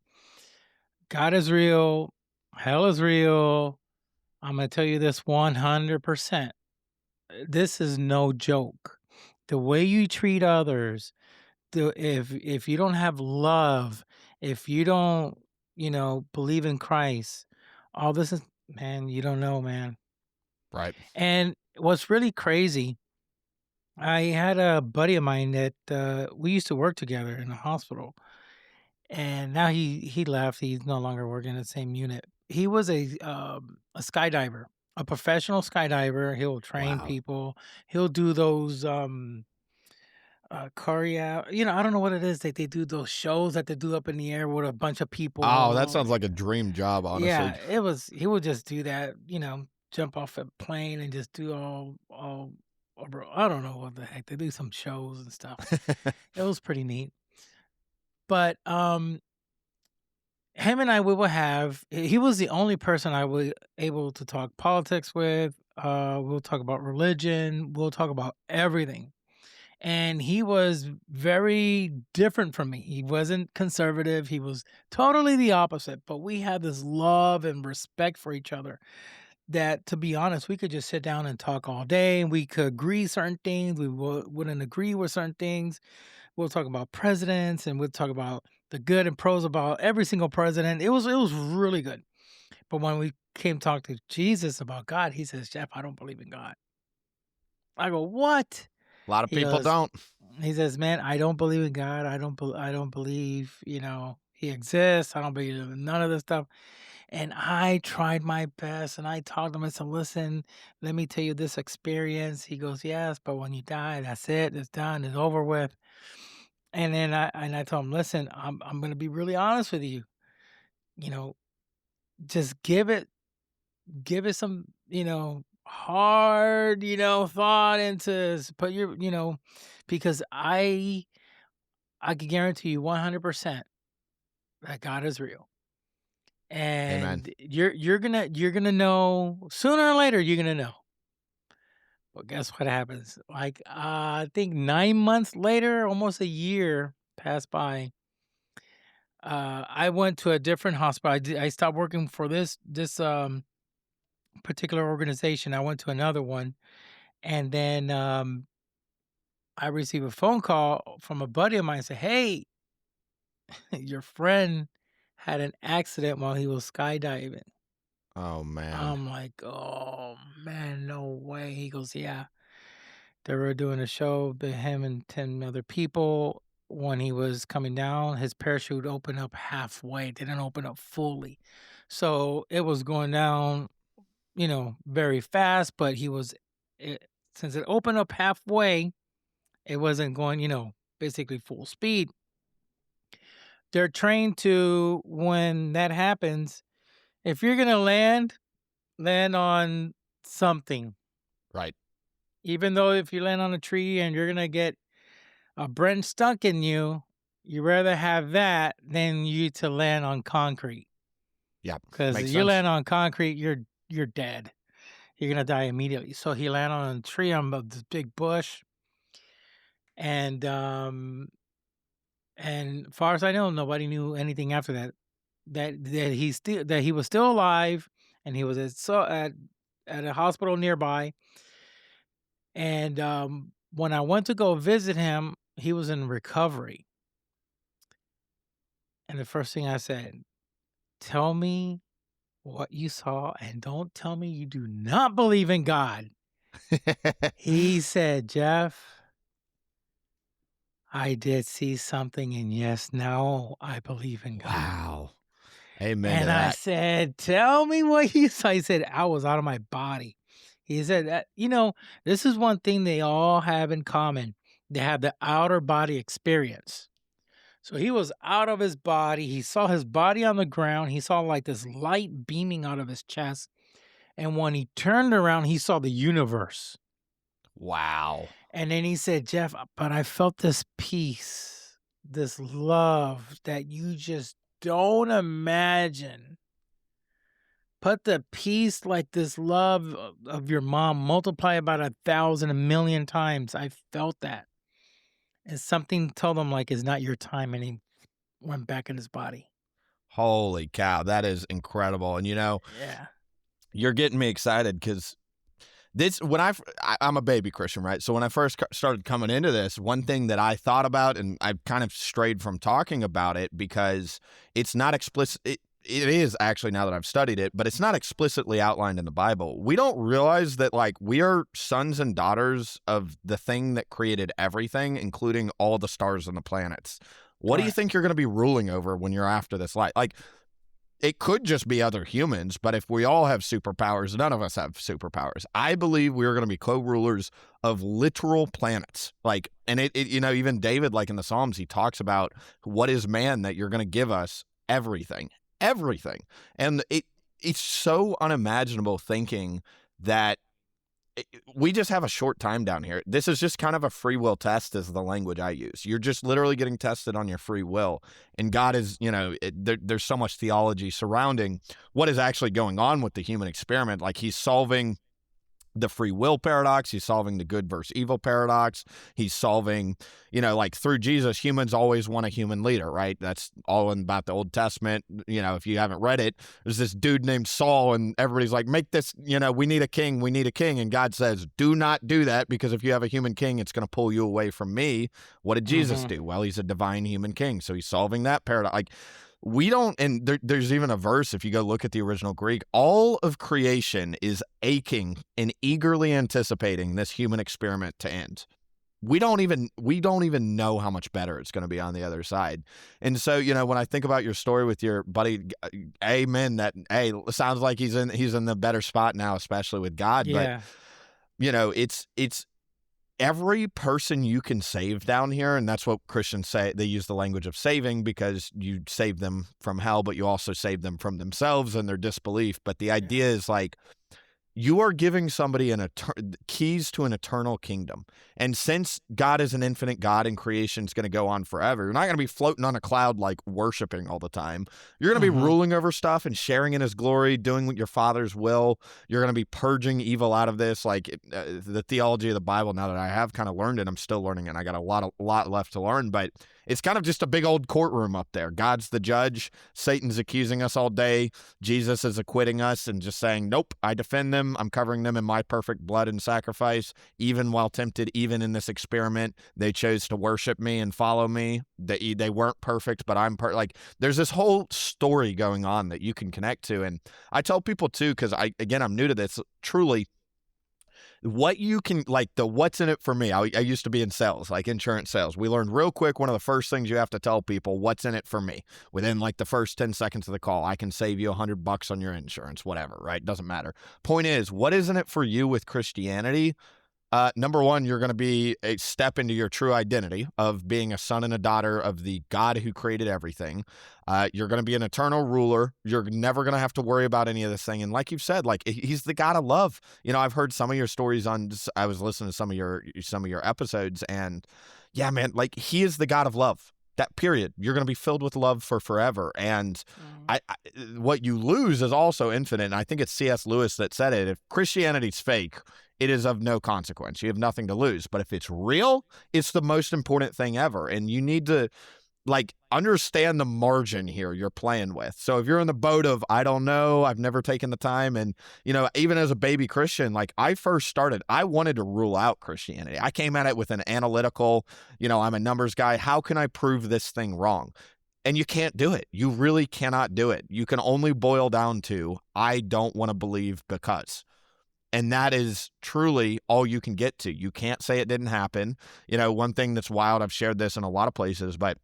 God is real. Hell is real. I'm going to tell you this 100%. This is no joke. The way you treat others, if you don't have love, if you don't, believe in Christ, all this is, man, you don't know, man. Right. And what's really crazy, I had a buddy of mine that we used to work together in a hospital, and now he left. He's no longer working in the same unit. He was a skydiver, a professional skydiver. He'll train Wow. people. He'll do those Korea, I don't know what it is that they do, those shows that they do up in the air with a bunch of people. Oh, that sounds like a dream job, honestly. Yeah, he would just do that, jump off a plane and just do all I don't know what the heck. They do some shows and stuff. It was pretty neat. But him and I, he was the only person I was able to talk politics with. We'll talk about religion. We'll talk about everything. And he was very different from me. He wasn't conservative. He was totally the opposite. But we had this love and respect for each other that, to be honest, we could just sit down and talk all day, and we could agree certain things. We wouldn't agree with certain things. We'll talk about presidents, and we'll talk about the good and pros about every single president. It was really good. But when we came to talk to Jesus about God, he says, "Jeff, I don't believe in God." I go, "What?" A lot of He people goes, don't. he says, "Man, I don't believe in God. I don't believe, he exists. I don't believe in none of this stuff." And I tried my best, and I talked to him. I said, "Listen, let me tell you this experience." He goes, "Yes, but when you die, that's it. It's done. It's over with." And then I told him, "Listen, I'm gonna be really honest with you. You know, just give it some, hard, thought into put your, because I can guarantee you 100% that God is real. Amen. And you're gonna know sooner or later. You're gonna know." But guess what happens? Like, I think 9 months later, almost a year passed by. I went to a different hospital. I stopped working for this particular organization. I went to another one, and then I received a phone call from a buddy of mine and said, "Hey, your friend had an accident while he was skydiving." Oh, man. I'm like, "Oh man, no way." He goes, "Yeah, they were doing a show, him and 10 other people. When he was coming down, his parachute opened up halfway, didn't open up fully. So it was going down, very fast, but since it opened up halfway, it wasn't going, basically full speed. They're trained to, when that happens, if you're going to land on something. Right. Even though if you land on a tree and you're going to get a branch stuck in you, you rather have that than you to land on concrete. Yeah. Because Makes you sense. land on concrete, you're dead. You're going to die immediately. So he landed on a tree on this big bush. And far as I know, nobody knew anything after that. That he was still alive, and he was at a hospital nearby. And when I went to go visit him, he was in recovery. And the first thing I said, "Tell me what you saw, and don't tell me you do not believe in God." He said, "Jeff, I did see something, and yes, now I believe in God." Wow. Amen to And I that. said, "Tell me what you saw." He said, "I was out of my body." He said that, this is one thing they all have in common. They have the outer body experience. So he was out of his body. He saw his body on the ground. He saw like this light beaming out of his chest. And when he turned around, he saw the universe. Wow. And then he said, "Jeff, but I felt this peace, this love that you just don't imagine. Put the peace like this love of your mom, multiply about 1,000, 1,000,000 times. I felt that." And something told him, like, "It's not your time." And he went back in his body. Holy cow. That is incredible. And, Yeah. you're getting me excited because I'm a baby Christian, right? So when I first started coming into this, one thing that I thought about, and I kind of strayed from talking about it because it's not explicit. It is actually, now that I've studied it, but it's not explicitly outlined in the Bible. We don't realize that, like, we are sons and daughters of the thing that created everything, including all the stars and the planets. What do you Correct. think you're going to be ruling over when you're after this life? Like, it could just be other humans, but if we all have superpowers, none of us have superpowers. I believe we're going to be co-rulers of literal planets. Like, and even David, like in the Psalms, he talks about, what is man that you're going to give us everything. And it's so unimaginable thinking that we just have a short time down here. This is just kind of a free will test, is the language I use. You're just literally getting tested on your free will. And God is, there's so much theology surrounding what is actually going on with the human experiment. Like, he's solving the free will paradox. He's solving the good versus evil paradox. He's solving, like through Jesus, humans always want a human leader, right? That's all about the Old Testament. If you haven't read it, there's this dude named Saul, and everybody's like, make this, we need a king. We need a king. And God says, do not do that, because if you have a human king, it's going to pull you away from me. What did Jesus do? Well, he's a divine human king. So he's solving that paradox. Like, we don't, and there's even a verse, if you go look at the original Greek, all of creation is aching and eagerly anticipating this human experiment to end. We don't even know how much better it's going to be on the other side. And so, when I think about your story with your buddy, amen, that, hey, sounds like he's in the better spot now, especially with God. Yeah. But, it's every person you can save down here, and that's what Christians say. They use the language of saving because you save them from hell, but you also save them from themselves and their disbelief. But the idea is like, you are giving somebody keys to an eternal kingdom. And since God is an infinite God and creation is going to go on forever, you're not going to be floating on a cloud like worshiping all the time. You're going to be ruling over stuff and sharing in his glory, doing your Father's will. You're going to be purging evil out of this. Like the theology of the Bible, now that I have kind of learned it, I'm still learning it. I got a lot left to learn, but it's kind of just a big old courtroom up there. God's the judge. Satan's accusing us all day. Jesus is acquitting us and just saying, nope, I defend them. I'm covering them in my perfect blood and sacrifice. Even while tempted, even in this experiment, they chose to worship me and follow me. They weren't perfect, but I'm like, there's this whole story going on that you can connect to. And I tell people too, because I'm new to this, truly, what you can, like the what's in it for me. I used to be in sales, like insurance sales. We learned real quick, one of the first things you have to tell people, what's in it for me? Within like the first 10 seconds of the call, I can save you $100 on your insurance, whatever, right? Doesn't matter. Point is, what is in it for you with Christianity? Number one, you're going to be a step into your true identity of being a son and a daughter of the God who created everything. You're going to be an eternal ruler. You're never going to have to worry about any of this thing. And like you've said, like he's the God of love. I've heard some of your stories I was listening to some of your episodes, and yeah, man, like he is the God of love. That period. You're going to be filled with love for forever. And what you lose is also infinite. And I think it's C.S. Lewis that said it. If Christianity's fake, it is of no consequence. You have nothing to lose. But if it's real, it's the most important thing ever. And you need to understand the margin here you're playing with. So if you're in the boat of, I don't know, I've never taken the time. And, even as a baby Christian, like I first started, I wanted to rule out Christianity. I came at it with an analytical, I'm a numbers guy. How can I prove this thing wrong? And you can't do it. You really cannot do it. You can only boil down to, I don't want to believe because. And that is truly all you can get to. You can't say it didn't happen. One thing that's wild, I've shared this in a lot of places, but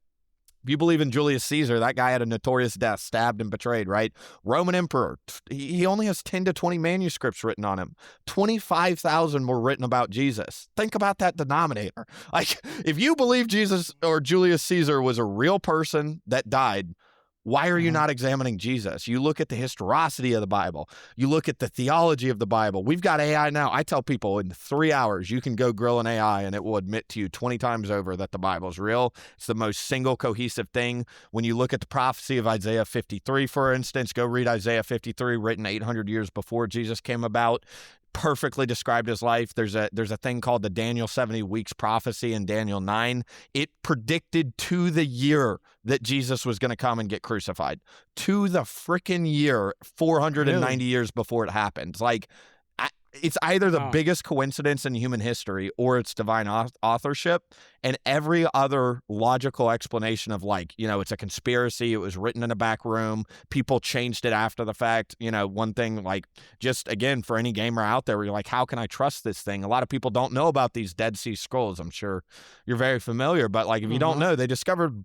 if you believe in Julius Caesar, that guy had a notorious death, stabbed and betrayed, right? Roman emperor, he only has 10 to 20 manuscripts written on him. 25,000 were written about Jesus. Think about that denominator. Like, if you believe Jesus or Julius Caesar was a real person that died, why are you not examining Jesus? You look at the historicity of the Bible. You look at the theology of the Bible. We've got AI now. I tell people in 3 hours, you can go grill an AI and it will admit to you 20 times over that the Bible is real. It's the most single cohesive thing. When you look at the prophecy of Isaiah 53, for instance, go read Isaiah 53, written 800 years before Jesus came about. Perfectly described his life. There's a thing called the Daniel 70 weeks prophecy in Daniel 9. It predicted to the year that Jesus was going to come and get crucified. To the freaking year, 490 years before it happened. Like, it's either the biggest coincidence in human history or it's divine authorship. And every other logical explanation of it's a conspiracy. It was written in a back room. People changed it after the fact. One thing, just again, for any gamer out there where you're like, how can I trust this thing? A lot of people don't know about these Dead Sea Scrolls. I'm sure you're very familiar, but if you don't know, they discovered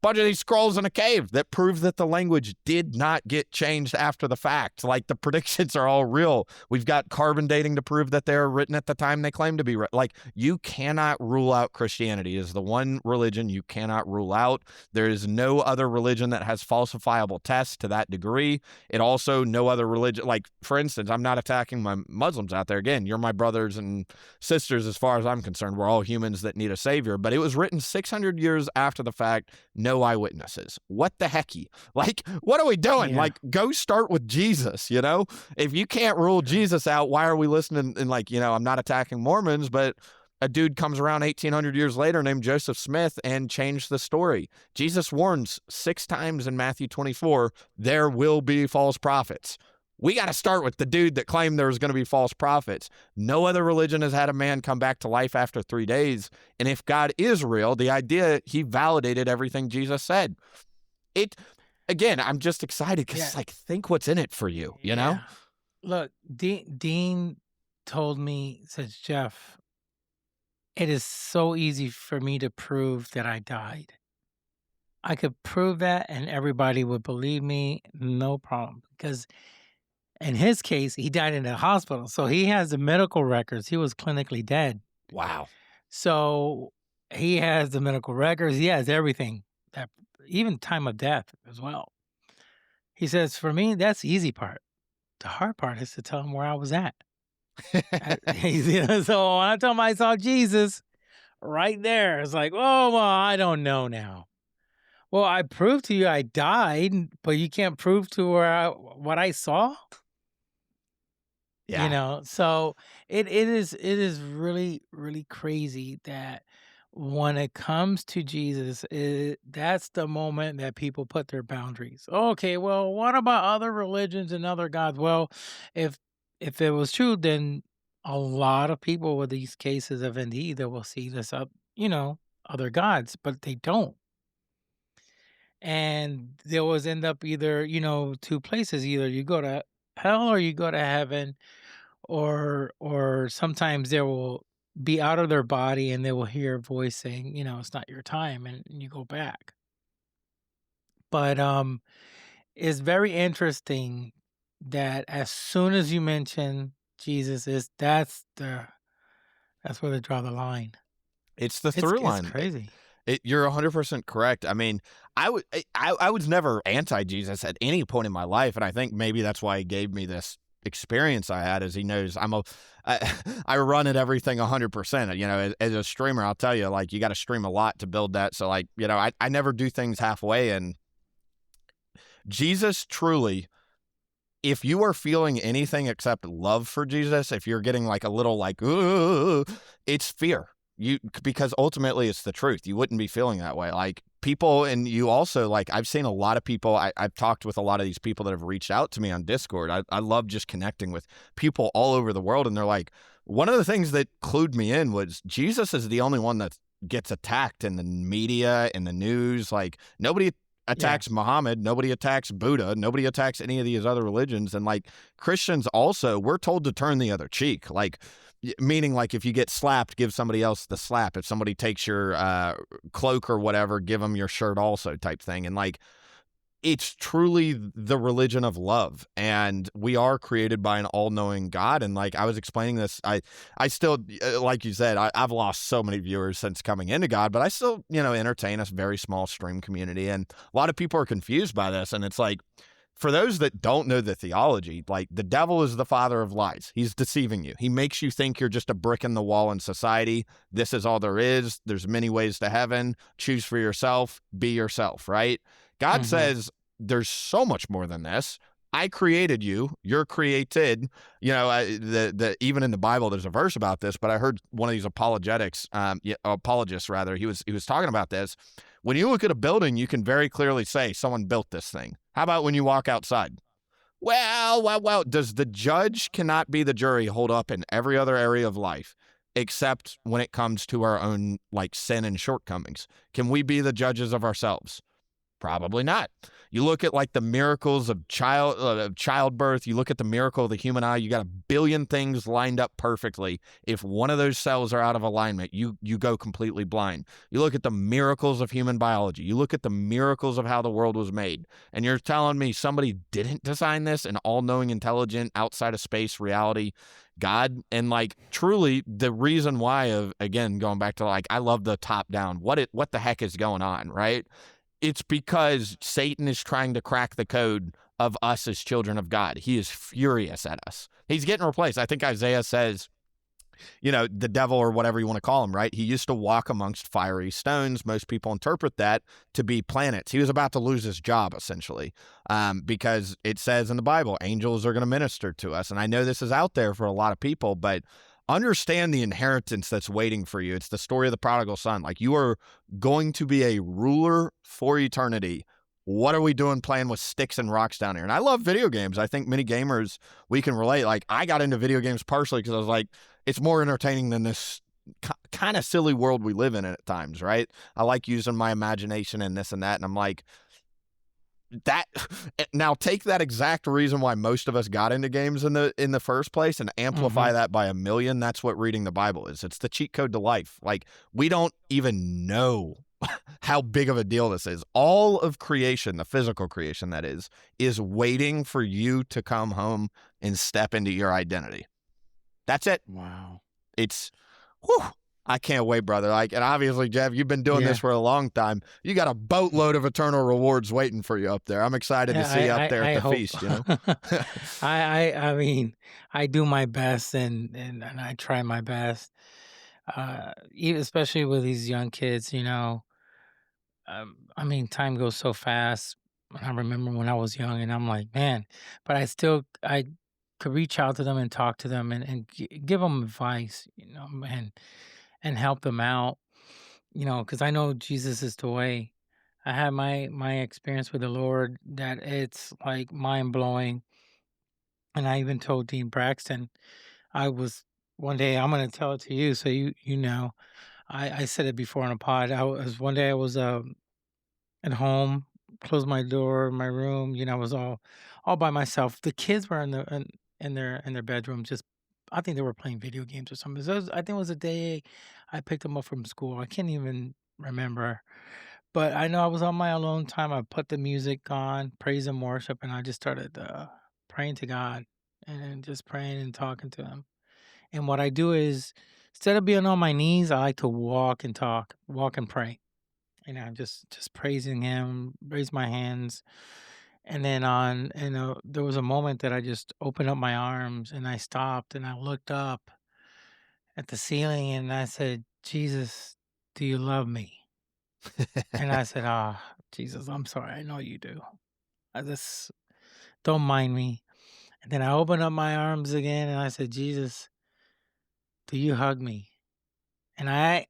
bunch of these scrolls in a cave that prove that the language did not get changed after the fact. Like, the predictions are all real. We've got carbon dating to prove that they're written at the time they claim to be written. Like, you cannot rule out Christianity. It is the one religion you cannot rule out. There is no other religion that has falsifiable tests to that degree. It also, no other religion, like, for instance, I'm not attacking my Muslims out there. Again, you're my brothers and sisters as far as I'm concerned. We're all humans that need a savior. But it was written 600 years after the fact. no eyewitnesses. What the hecky? Like, what are we doing? Yeah. Like, go start with Jesus, you know? If you can't rule Jesus out, why are we listening? And like, you know, I'm not attacking Mormons, but a dude comes around 1,800 years later named Joseph Smith and changed the story. Jesus warns 6 times in Matthew 24, there will be false prophets. We got to start with the dude that claimed there was going to be false prophets. No other religion has had a man come back to life after 3 days. And if God is real, the idea, he validated everything Jesus said. Again, I'm just excited because it's like, think what's in it for you, you know? Look, Dean told me, says, Jeff, it is so easy for me to prove that I died. I could prove that and everybody would believe me, no problem. Because in his case, he died in a hospital. So he has the medical records. He was clinically dead. Wow. So he has the medical records. He has everything, that even time of death as well. He says, for me, that's the easy part. The hard part is to tell him where I was at. So when I told him I saw Jesus right there, it's like, oh, well, I don't know now. Well, I proved to you I died, but you can't prove to what I saw. Yeah. You know, so it is really, really crazy that when it comes to Jesus, that's the moment that people put their boundaries. Okay, well, what about other religions and other gods? Well, if it was true, then a lot of people with these cases of NDE, they will see this up, other gods, but they don't. And they always end up either, 2 places. Either you go to hell or you go to heaven, or sometimes they will be out of their body and they will hear a voice saying, it's not your time, and you go back. But it's very interesting that as soon as you mention Jesus, that's where they draw the line. It's the through line. It's crazy. You're 100% correct. I mean, I was never anti-Jesus at any point in my life, and I think maybe that's why he gave me this experience I had, as he knows I run at everything 100%. As a streamer, I'll tell you, like, you got to stream a lot to build that. So, like, I never do things halfway. And Jesus truly, if you are feeling anything except love for Jesus, if you're getting like a little like, ooh, it's fear. Because ultimately it's the truth. You wouldn't be feeling that way. Like, people, and you also, like, I've seen a lot of people, I've talked with a lot of these people that have reached out to me on Discord. I love just connecting with people all over the world. And they're like, one of the things that clued me in was Jesus is the only one that gets attacked in the media, in the news. Like, nobody attacks Muhammad, nobody attacks Buddha, nobody attacks any of these other religions. And like, Christians also, we're told to turn the other cheek. Like, meaning, like, if you get slapped, give somebody else the slap. If somebody takes your cloak or whatever, give them your shirt also, type thing. And like, it's truly the religion of love, and we are created by an all-knowing God. And like, I was explaining this, I still, like you said, I've lost so many viewers since coming into God, but I still, entertain a very small stream community. And a lot of people are confused by this. And it's like, for those that don't know the theology, like, the devil is the father of lies. He's deceiving you. He makes you think you're just a brick in the wall in society. This is all there is. There's many ways to heaven. Choose for yourself. Be yourself, right? God says there's so much more than this. I created you. You're created. Even in the Bible, there's a verse about this, but I heard one of these apologists, rather, he was talking about this. When you look at a building, you can very clearly say someone built this thing. How about when you walk outside? Well, does the judge cannot be the jury hold up in every other area of life, except when it comes to our own, like, sin and shortcomings? Can we be the judges of ourselves? Probably not. You look at, like, the miracles of childbirth. You look at the miracle of the human eye. You got a billion things lined up perfectly. If one of those cells are out of alignment, you go completely blind. You look at the miracles of human biology. You look at the miracles of how the world was made. And you're telling me somebody didn't design this, an all-knowing, intelligent, outside of space reality God? And like, truly, the reason why again, going back to, like, I love the top down. What the heck is going on, right? It's because Satan is trying to crack the code of us as children of God. He is furious at us. He's getting replaced. I think Isaiah says the devil or whatever you want to call him, right? He used to walk amongst fiery stones. Most people interpret that to be planets. He was about to lose his job, essentially, because it says in the Bible, angels are going to minister to us. And I know this is out there for a lot of people, but understand the inheritance that's waiting for you. It's the story of the prodigal son. Like, you are going to be a ruler for eternity. What are we doing playing with sticks and rocks down here? And I love video games. I think many gamers, we can relate. Like, I got into video games partially because I was like, it's more entertaining than this kind of silly world we live in at times, right? I like using my imagination and this and that. And I'm like, that now take that exact reason why most of us got into games in the first place and amplify that by a million. That's what reading the Bible is. It's the cheat code to life. Like, we don't even know how big of a deal this is. All of creation, the physical creation that is waiting for you to come home and step into your identity. That's it. Wow. It's, whew, I can't wait, brother. Like, and obviously, Jeff, you've been doing this for a long time. You got a boatload of eternal rewards waiting for you up there. I'm excited to see you up there at the feast, I mean, I do my best and I try my best. Even especially with these young kids, I mean, time goes so fast. I remember when I was young, and I'm like, man, but I could reach out to them and talk to them and give them advice, and help them out, because I know Jesus is the way. I had my experience with the Lord that it's like mind blowing, and I even told Dean Braxton, I was one day I'm gonna tell it to you so you know. I said it before on a pod. One day I was at home, closed my door, my room. I was all by myself. The kids were in their bedroom, just I think they were playing video games or something. I think it was a day I picked them up from school. I can't even remember, but I know I was on my alone time. I put the music on, praise and worship, and I just started praying to God and just praying and talking to Him. And what I do is, instead of being on my knees, I like to walk and pray. Just praising Him, raise my hands, and then there was a moment that I just opened up my arms and I stopped and I looked up at the ceiling and I said, Jesus, do you love me? And I said, Jesus, I'm sorry. I know you do. I just don't mind me. And then I opened up my arms again and I said, Jesus, do you hug me? And I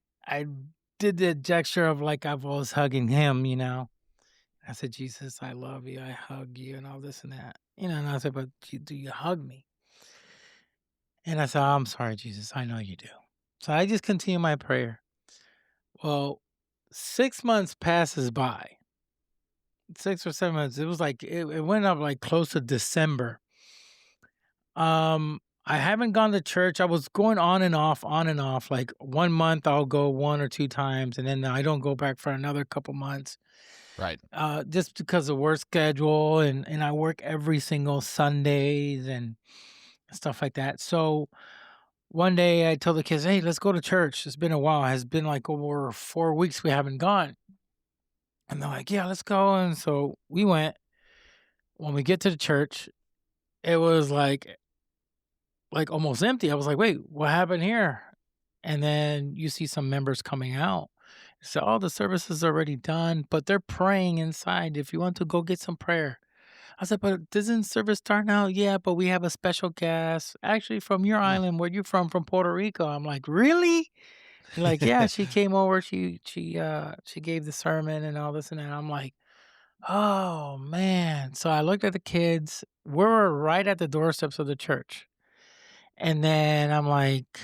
did the gesture of like I was hugging Him, I said, Jesus, I love you. I hug you and all this and that. And I said, but do you hug me? And I said, I'm sorry, Jesus. I know you do. So I just continue my prayer. Well, 6 months passes by. 6 or 7 months. It was like, it went up like close to December. I haven't gone to church. I was going on and off. Like 1 month I'll go 1 or 2 times and then I don't go back for another couple months. Right. Just because of work schedule and I work every single Sundays and stuff like that. So one day I told the kids, hey, let's go to church. It's been a while. It's been like over 4 weeks we haven't gone. And they're like, yeah, let's go. And so we went. When we get to the church, it was like almost empty. I was like, wait, what happened here? And then you see some members coming out. So all the service is already done, but they're praying inside. If you want to go get some prayer. I said, but doesn't service start now? Yeah, but we have a special guest, actually from your island. Where you from Puerto Rico. I'm like, really? They're like, yeah, she came over. She gave the sermon and all this and that. I'm like, oh man. So I looked at the kids. We're right at the doorsteps of the church. And then I'm like,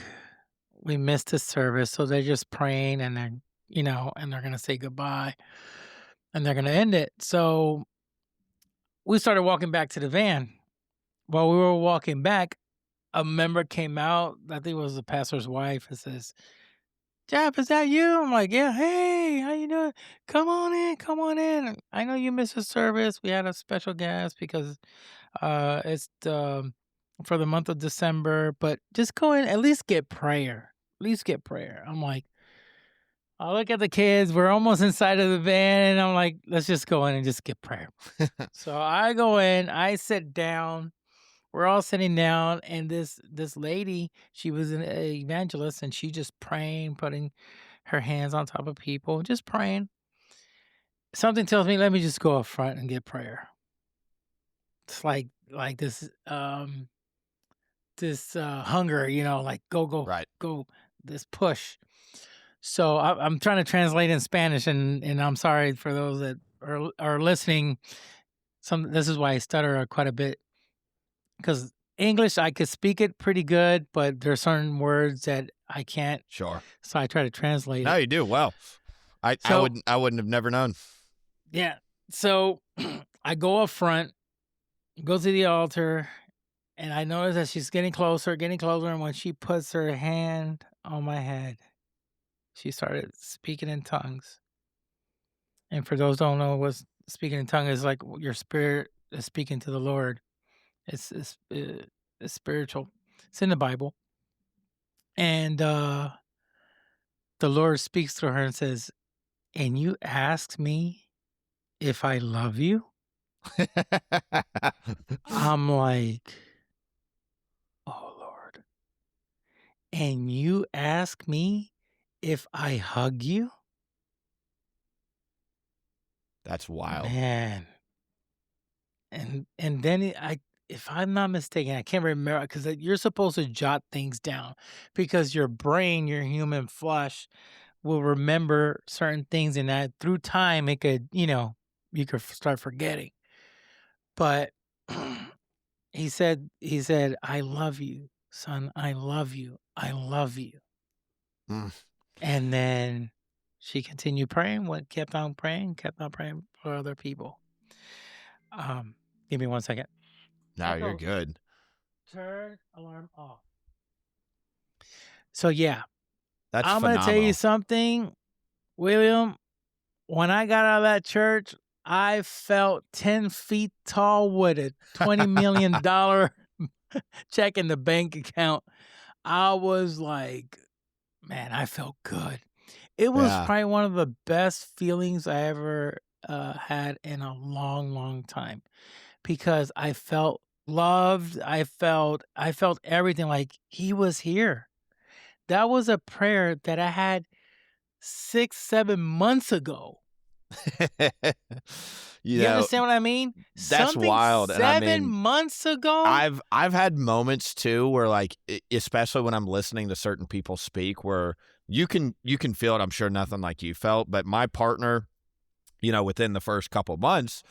we missed the service. So they're just praying and they're, and they're going to say goodbye and they're going to end it. So we started walking back to the van. While we were walking back, a member came out. I think it was the pastor's wife and says, Jeff, is that you? I'm like, yeah. Hey, how you doing? Come on in. I know you missed the service. We had a special guest because it's for the month of December, but just go in, at least get prayer. I'm like, I look at the kids. We're almost inside of the van, and I'm like, let's just go in and just get prayer. So I go in. I sit down. we're all sitting down, and this lady, she was an evangelist, and she just praying, putting her hands on top of people, just praying. Something tells me, let me just go up front and get prayer. It's like this hunger, like go, Right. go, this push. So I'm trying to translate in Spanish, and I'm sorry for those that are listening. This is why I stutter quite a bit, because English I could speak it pretty good, but there are certain words that I can't. Sure. So I try to translate No, it. you do well. I wouldn't have never known. Yeah. So I go up front, go to the altar, and I notice that she's getting closer, and when she puts her hand on my head, she started speaking in tongues. And for those who don't know what speaking in tongues is, like your spirit is speaking to the Lord. It's spiritual. It's in the Bible. And the Lord speaks through her and says, "And you asked me if I love you?" I'm like, "Oh, Lord." "And you ask me if I hug you?" That's wild. Man. And then if I'm not mistaken, I can't remember, because you're supposed to jot things down, because your brain, your human flesh, will remember certain things, and that through time it could, you could start forgetting. But he said, "I love you, son. I love you. I love you." Mm. And then she continued praying, kept on praying for other people. Give me 1 second. No, you're good. Turn alarm off. So yeah, That's I'm going to tell you something, William. When I got out of that church, I felt 10 feet tall with a $20 million check in the bank account. I was like, man, I felt good. It was probably one of the best feelings I ever had in a long, long time, because I felt loved. I felt everything, like he was here. That was a prayer that I had 6-7 months ago. You understand what I mean? That's wild. 7 months ago. I've had moments too where, like, especially when I'm listening to certain people speak, where you can feel it. I'm sure nothing like you felt, but my partner, within the first couple months,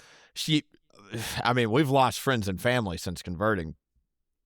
we've lost friends and family since converting.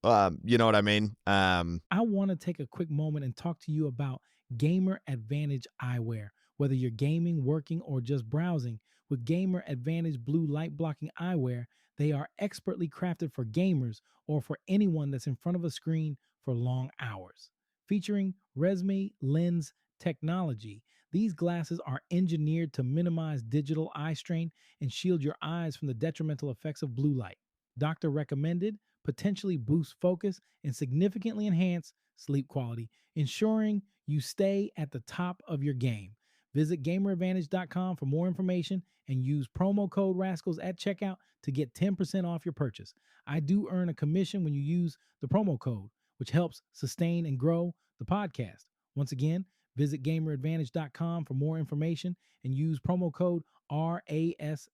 You know what I mean? I want to take a quick moment and talk to you about Gamer Advantage eyewear. Whether you're gaming, working, or just browsing, with Gamer Advantage blue light blocking eyewear, they are expertly crafted for gamers or for anyone that's in front of a screen for long hours. Featuring Resme lens technology, these glasses are engineered to minimize digital eye strain and shield your eyes from the detrimental effects of blue light. Doctor recommended, potentially boost focus, and significantly enhance sleep quality, ensuring you stay at the top of your game. Visit GamerAdvantage.com for more information and use promo code Rascals at checkout to get 10% off your purchase. I do earn a commission when you use the promo code, which helps sustain and grow the podcast. Once again, visit GamerAdvantage.com for more information and use promo code RASCALS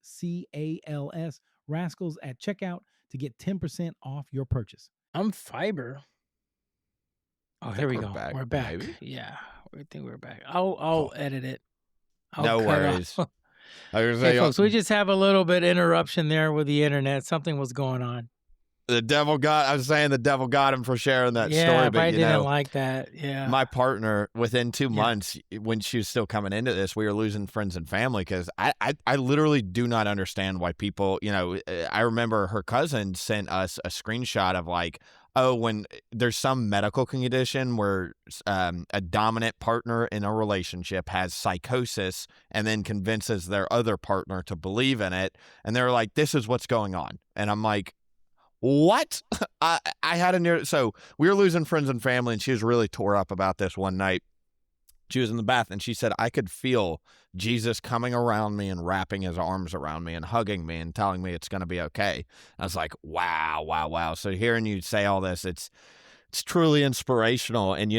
Rascals at checkout to get 10% off your purchase. I'm fiber. Oh, here we go. We're back. Maybe? Yeah, I think we're back. I'll edit it. No worries. Hey, folks, we just have a little bit interruption there with the internet. Something was going on. I was saying the devil got him for sharing that story. Yeah, but I didn't like that. Yeah. My partner, within 2 months, when she was still coming into this, we were losing friends and family, because I literally do not understand why people, I remember her cousin sent us a screenshot of, like, when there's some medical condition where a dominant partner in a relationship has psychosis and then convinces their other partner to believe in it. And they're like, this is what's going on. And I'm like, what? I had so we were losing friends and family, and she was really tore up about this one night. She was in the bath, and she said, I could feel Jesus coming around me and wrapping his arms around me and hugging me and telling me it's going to be okay. I was like, wow, wow, wow. So hearing you say all this, it's truly inspirational. And,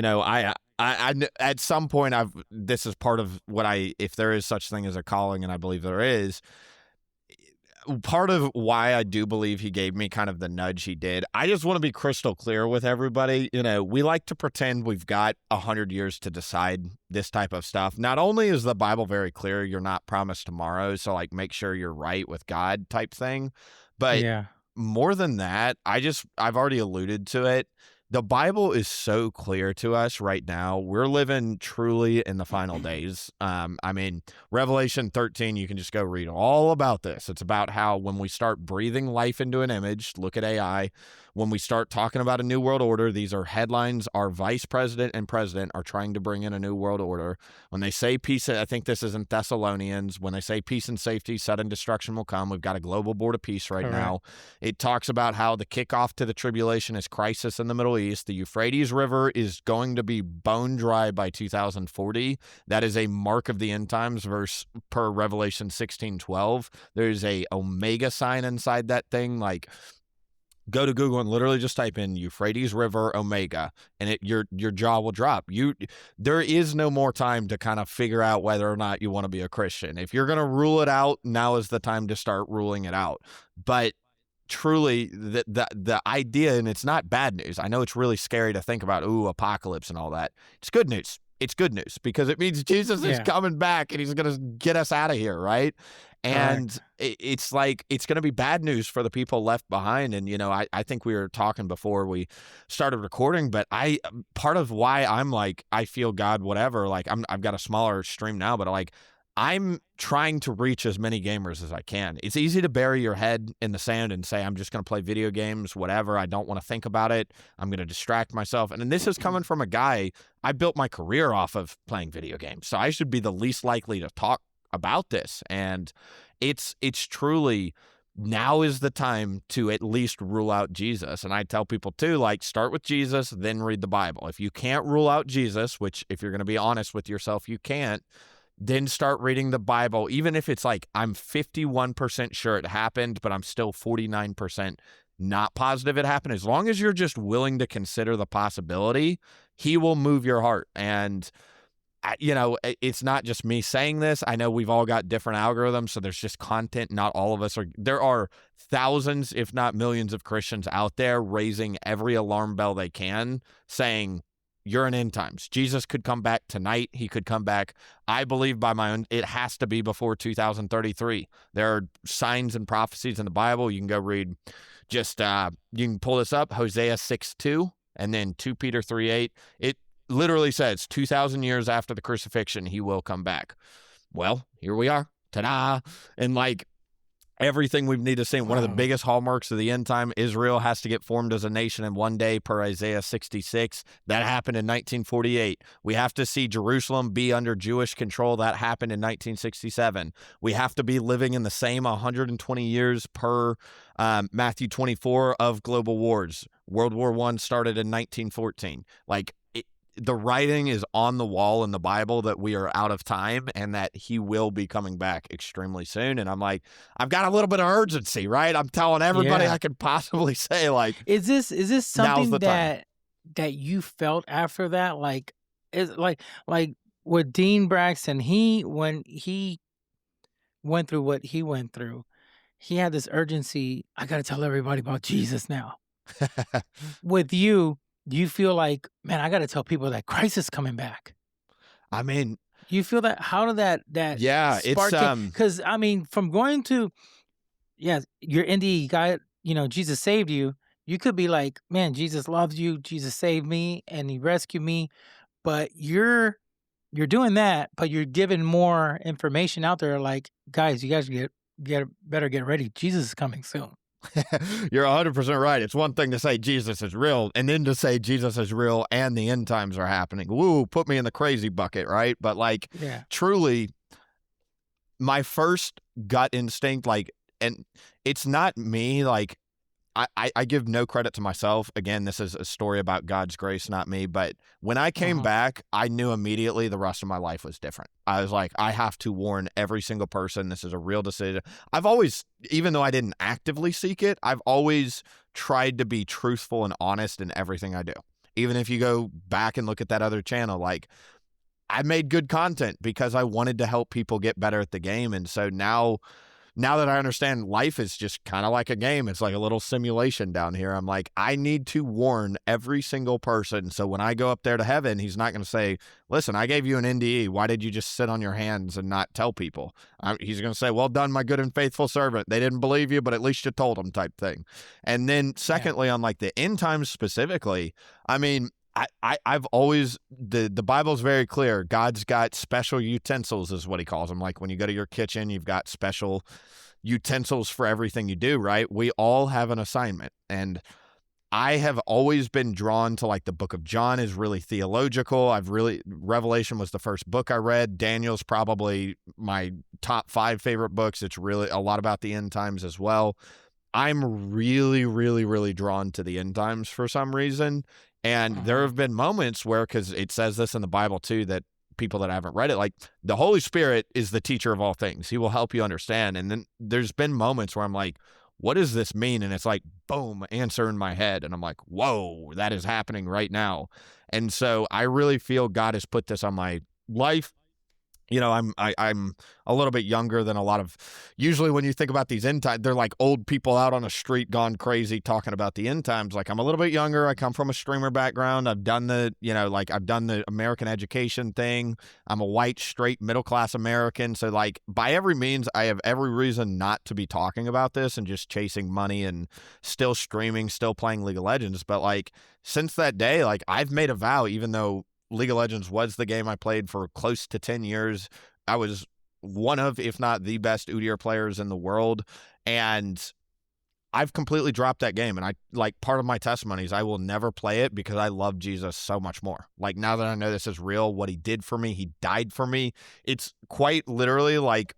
I at some point, this is part of what if there is such thing as a calling, and I believe there is, part of why I do believe he gave me kind of the nudge he did. I just want to be crystal clear with everybody. We like to pretend we've got 100 years to decide this type of stuff. Not only is the Bible very clear, you're not promised tomorrow, so like make sure you're right with God type thing. But more than that, I've already alluded to it. The Bible is so clear to us right now. We're living truly in the final days. Revelation 13, you can just go read all about this. It's about how when we start breathing life into an image, look at AI, when we start talking about a new world order, these are headlines. Our vice president and president are trying to bring in a new world order. When they say peace, I think this is in Thessalonians, when they say peace and safety, sudden destruction will come. We've got a global board of peace right now. It talks about how the kickoff to the tribulation is crisis in the Middle East. The Euphrates River is going to be bone dry by 2040. That is a mark of the end times, per Revelation 16:12. There's a omega sign inside that thing, like, go to Google and literally just type in Euphrates River Omega, and your jaw will drop. There is no more time to kind of figure out whether or not you want to be a Christian. If you're going to rule it out, now is the time to start ruling it out. But truly, the idea, and it's not bad news. I know it's really scary to think about, apocalypse and all that. It's good news. It's good news because it means Jesus is coming back and he's going to get us out of here, right? And it's like, it's going to be bad news for the people left behind. And, I think we were talking before we started recording, but part of why I'm like, I feel God, whatever, like I've got a smaller stream now, but like, I'm trying to reach as many gamers as I can. It's easy to bury your head in the sand and say, I'm just going to play video games, whatever. I don't want to think about it. I'm going to distract myself. And this is coming from a guy, I built my career off of playing video games. So I should be the least likely to talk about this. And it's truly, now is the time to at least rule out Jesus. And I tell people too, like, start with Jesus, then read the Bible. If you can't rule out Jesus, which if you're going to be honest with yourself, you can't, then start reading the Bible. Even if it's like, I'm 51% sure it happened, but I'm still 49% not positive it happened. As long as you're just willing to consider the possibility, he will move your heart. And it's not just me saying this. I know we've all got different algorithms, so there's just content. Not all of us are. There are thousands, if not millions, of Christians out there raising every alarm bell they can, saying, you're in end times. Jesus could come back tonight. He could come back. I believe by my own, it has to be before 2033. There are signs and prophecies in the Bible. You can go read, you can pull this up, Hosea 6:2, and then 2 Peter 3:8. It literally says 2,000 years after the crucifixion, he will come back. Well, here we are. Ta-da. And like, everything we need to see. One of the biggest hallmarks of the end time, Israel has to get formed as a nation in one day, per Isaiah 66. That happened in 1948. We have to see Jerusalem be under Jewish control. That happened in 1967. We have to be living in the same 120 years, per Matthew 24, of global wars. World War I started in 1914. Like, the writing is on the wall in the Bible that we are out of time and that he will be coming back extremely soon. And I'm like, I've got a little bit of urgency, right? I'm telling everybody I could possibly say, like, is this something that you felt after that? Like, is like with Dean Braxton, when he went through what he went through, he had this urgency. I got to tell everybody about Jesus now. With you, do you feel like, man, I got to tell people that Christ is coming back? I mean, you feel that? How did that spark? It's because I mean, from going to your NDE guy, Jesus saved you. You could be like, man, Jesus loves you. Jesus saved me and he rescued me. But you're doing that, but you're giving more information out there. Like, guys, you guys better get ready. Jesus is coming soon. You're 100% right. It's one thing to say Jesus is real, and then to say Jesus is real and the end times are happening. Woo, put me in the crazy bucket, right? But like, truly, my first gut instinct, like, and it's not me, like, I give no credit to myself. Again, this is a story about God's grace, not me. But when I came back, I knew immediately the rest of my life was different. I was like, I have to warn every single person. This is a real decision. I've always, even though I didn't actively seek it, I've always tried to be truthful and honest in everything I do. Even if you go back and look at that other channel, like, I made good content because I wanted to help people get better at the game. And so now that I understand life is just kind of like a game, it's like a little simulation down here. I'm like, I need to warn every single person. So when I go up there to heaven, he's not going to say, listen, I gave you an NDE. Why did you just sit on your hands and not tell people? He's going to say, well done, my good and faithful servant. They didn't believe you, but at least you told them, type thing. And then secondly, on like the end times specifically, I mean, I've always, the Bible's very clear. God's got special utensils is what he calls them. Like when you go to your kitchen, you've got special utensils for everything you do, right? We all have an assignment. And I have always been drawn to, like, the book of John is really theological. Revelation was the first book I read. Daniel's probably my top 5 favorite books. It's really a lot about the end times as well. I'm really, really, really drawn to the end times for some reason. And there have been moments where, because it says this in the Bible too, that people that haven't read it, like, the Holy Spirit is the teacher of all things. He will help you understand. And then there's been moments where I'm like, what does this mean? And it's like, boom, answer in my head. And I'm like, whoa, that is happening right now. And so I really feel God has put this on my life. You know, I'm a little bit younger than a lot of, usually when you think about these end times, they're like old people out on the street gone crazy talking about the end times. Like, I'm a little bit younger. I come from a streamer background. I've done the American education thing. I'm a white, straight, middle-class American. So, like, by every means, I have every reason not to be talking about this and just chasing money and still streaming, still playing League of Legends. But, like, since that day, like, I've made a vow, even though League of Legends was the game I played for close to 10 years. I was one of, if not the best Udyr players in the world. And I've completely dropped that game. And part of my testimony is I will never play it because I love Jesus so much more. Like, now that I know this is real, what he did for me, he died for me. It's quite literally like,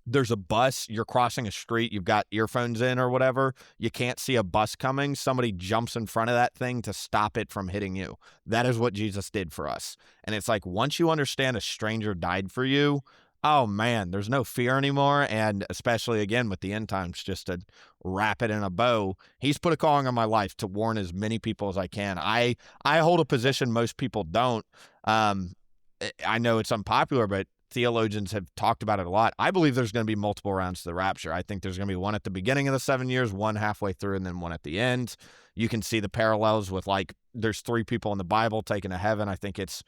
there's a bus, you're crossing a street, you've got earphones in or whatever, you can't see a bus coming, somebody jumps in front of that thing to stop it from hitting you. That is what Jesus did for us. And it's like, once you understand a stranger died for you, oh man, there's no fear anymore. And especially, again, with the end times, just to wrap it in a bow, he's put a calling on my life to warn as many people as I can. I hold a position most people don't. I know it's unpopular, but theologians have talked about it a lot. I believe there's going to be multiple rounds to the rapture. I think there's going to be one at the beginning of the 7 years, one halfway through, and then one at the end. You can see the parallels with, like, there's 3 people in the Bible taken to heaven. I think it's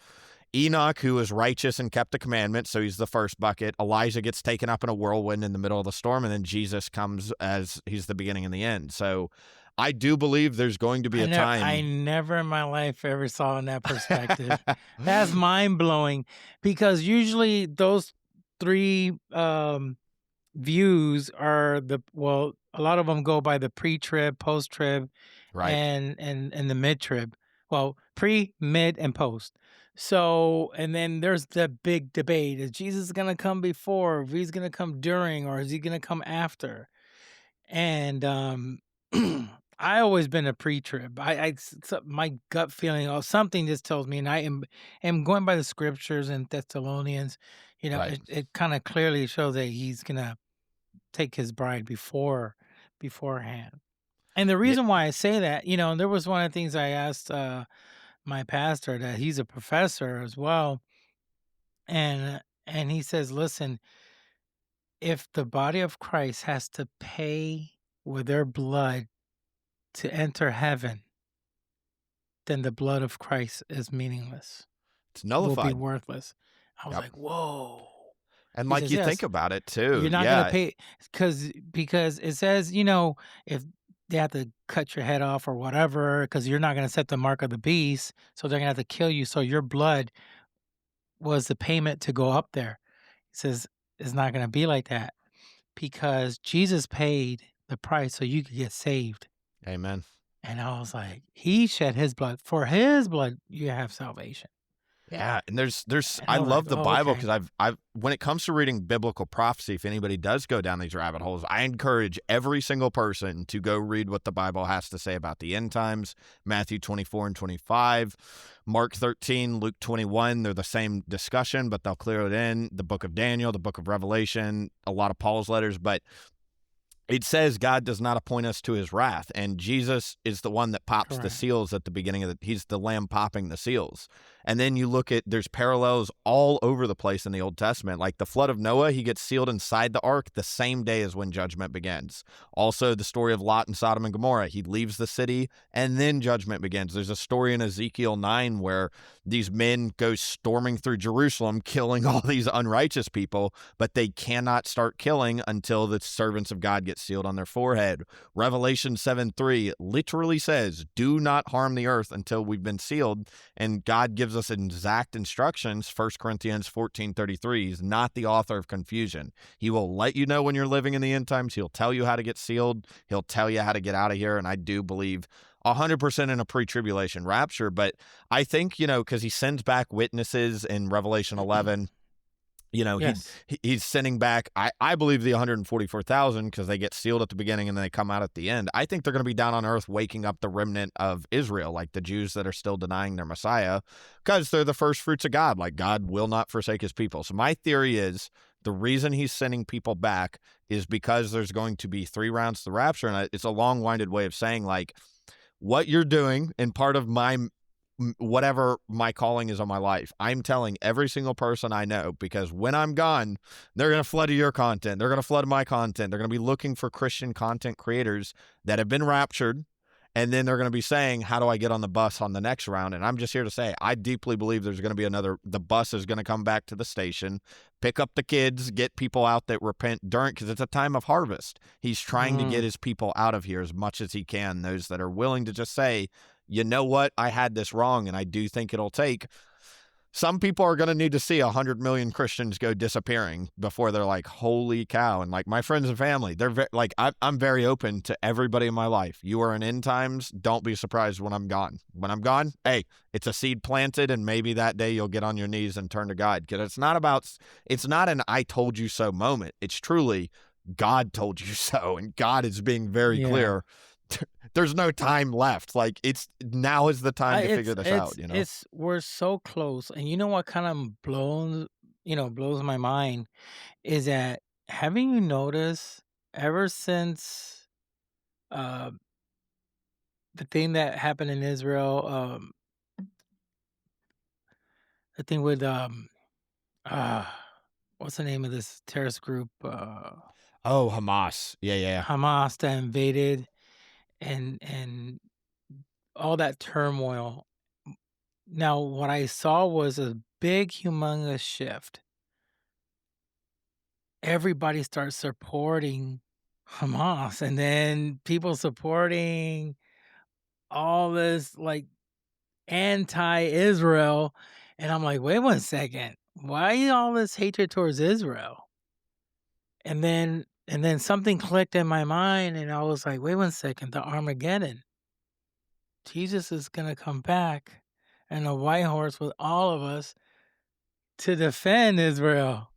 Enoch, who is righteous and kept the commandments, so he's the first bucket. Elijah gets taken up in a whirlwind in the middle of the storm, and then Jesus comes as he's the beginning and the end. So I do believe there's going to be a time. I never in my life ever saw in that perspective. That's mind-blowing, because usually those 3 views are a lot of them go by the pre-trib, post-trib, Right. and the mid-trib. Well, pre, mid, and post. So, and then there's the big debate. Is Jesus going to come before, if he's going to come during, or is he going to come after? And I always been a pre-trib. My gut feeling, something just tells me, and I am going by the scriptures in Thessalonians. You know, Right. it kind of clearly shows that he's gonna take his bride beforehand. And the reason why I say that, you know, and there was one of the things I asked my pastor, that he's a professor as well, and he says, listen, if the body of Christ has to pay with their blood to enter heaven, then the blood of Christ is meaningless. It's Will nullified. be worthless. I was Yep. like, whoa. And He like, says, you yes, think about it too. you're not going to pay, because it says, you know, if they have to cut your head off or whatever, because you're not going to set the mark of the beast, so they're going to have to kill you. So your blood was the payment to go up there. He says, it's not going to be like that, because Jesus paid the price so you could get saved. Amen. And I was like, he shed his blood. For his blood, you have salvation. Yeah, and there's And I I was love like, the "Oh, Bible okay." because I've when it comes to reading biblical prophecy, if anybody does go down these rabbit holes, I encourage every single person to go read what the Bible has to say about the end times. Matthew 24 and 25, Mark 13, Luke 21, they're the same discussion, but they'll clear it in. The book of Daniel, the book of Revelation, a lot of Paul's letters, but it says God does not appoint us to his wrath, and Jesus is the one that pops the Correct. seals at the beginning of he's the lamb popping the seals. And then you look at, there's parallels all over the place in the Old Testament. Like the flood of Noah, he gets sealed inside the ark the same day as when judgment begins. Also, the story of Lot and Sodom and Gomorrah, he leaves the city and then judgment begins. There's a story in Ezekiel 9 where these men go storming through Jerusalem, killing all these unrighteous people, but they cannot start killing until the servants of God get sealed on their forehead. Revelation 7:3 literally says, do not harm the earth until we've been sealed. And God gives us exact instructions. 1 Corinthians 14:33, he's not the author of confusion. He will let you know when you're living in the end times. He'll tell you how to get sealed. He'll tell you how to get out of here. And I do believe 100% in a pre-tribulation rapture. But I think, because he sends back witnesses in Revelation 11, Yes. he's sending back, I believe, the 144,000 because they get sealed at the beginning and then they come out at the end. I think they're going to be down on earth waking up the remnant of Israel, like the Jews that are still denying their Messiah, because they're the first fruits of God. Like God will not forsake his people. So my theory is the reason he's sending people back is because there's going to be 3 rounds to the rapture. And it's a long-winded way of saying, like, what you're doing and part of my whatever my calling is on my life, I'm telling every single person I know, because when I'm gone, they're going to flood to your content. They're going to flood my content. They're going to be looking for Christian content creators that have been raptured. And then they're going to be saying, how do I get on the bus on the next round? And I'm just here to say, I deeply believe there's going to be the bus is going to come back to the station, pick up the kids, get people out that repent because it's a time of harvest. He's trying to get his people out of here as much as he can. Those that are willing to just say, you know what, I had this wrong. And I do think it'll take, some people are going to need to see 100 million Christians go disappearing before they're like, holy cow. And like my friends and family, they're I'm very open to everybody in my life. You are in end times. Don't be surprised when I'm gone. When I'm gone, hey, it's a seed planted, and maybe that day you'll get on your knees and turn to God. Because it's not an I told you so moment. It's truly God told you so. And God is being very clear. There's no time left. Like now is the time to figure this out. We're so close, and you know what kind of blows my mind is that, haven't you noticed ever since the thing that happened in Israel, the thing with what's the name of this terrorist group? Oh, Hamas. Yeah. Hamas that invaded and all that turmoil. Now, what I saw was a big, humongous shift. Everybody starts supporting Hamas, and then people supporting all this like anti-Israel. And I'm like, wait 1 second. Why all this hatred towards Israel? And then something clicked in my mind, and I was like, wait 1 second, the Armageddon. Jesus is gonna come back and a white horse with all of us to defend Israel.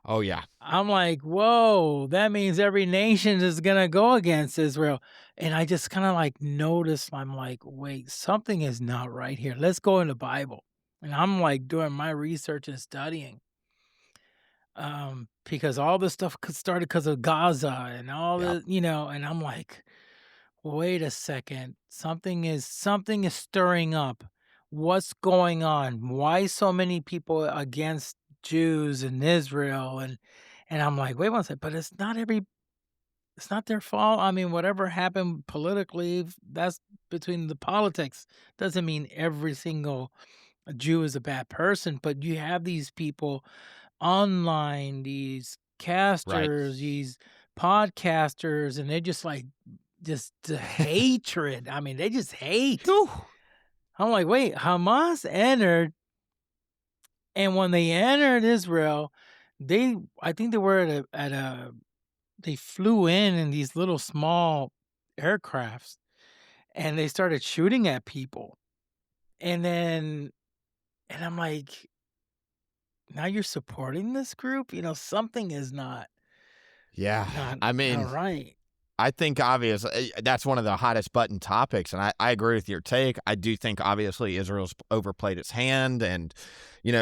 Oh, yeah. I'm like, whoa, that means every nation is going to go against Israel. And I just kind of like noticed, I'm like, wait, something is not right here. Let's go in the Bible. And I'm like doing my research and studying. Because all this stuff started because of Gaza and all Yep. the, and I'm like, wait a second, something is stirring up. What's going on? Why so many people against Jews in Israel? And I'm like, wait 1 second, but it's not their fault. I mean, whatever happened politically, that's between the politics. Doesn't mean every single Jew is a bad person, but you have these people online, these casters, these podcasters, and they're just like, just the hatred. I mean, they just hate. I'm like, wait, Hamas entered, and when they entered Israel, I think they were they flew in these little small aircrafts, and they started shooting at people. And then And I'm like, now you're supporting this group? Something is not Yeah. not I not mean, right. I think obviously that's one of the hottest button topics, and I agree with your take. I do think obviously Israel's overplayed its hand, and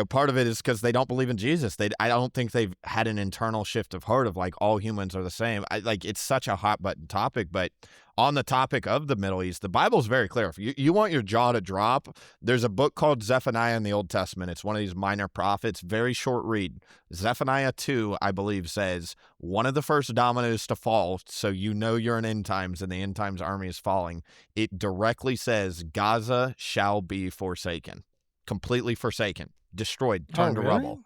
part of it is because they don't believe in Jesus. I don't think they've had an internal shift of heart of like all humans are the same. It's such a hot button topic, but on the topic of the Middle East, the Bible's very clear. If you want your jaw to drop, there's a book called Zephaniah in the Old Testament. It's one of these minor prophets, very short read. Zephaniah 2, I believe, says one of the first dominoes to fall, so you're in end times and the end times army is falling. It directly says Gaza shall be forsaken, completely forsaken, destroyed, Oh, turned to really? rubble.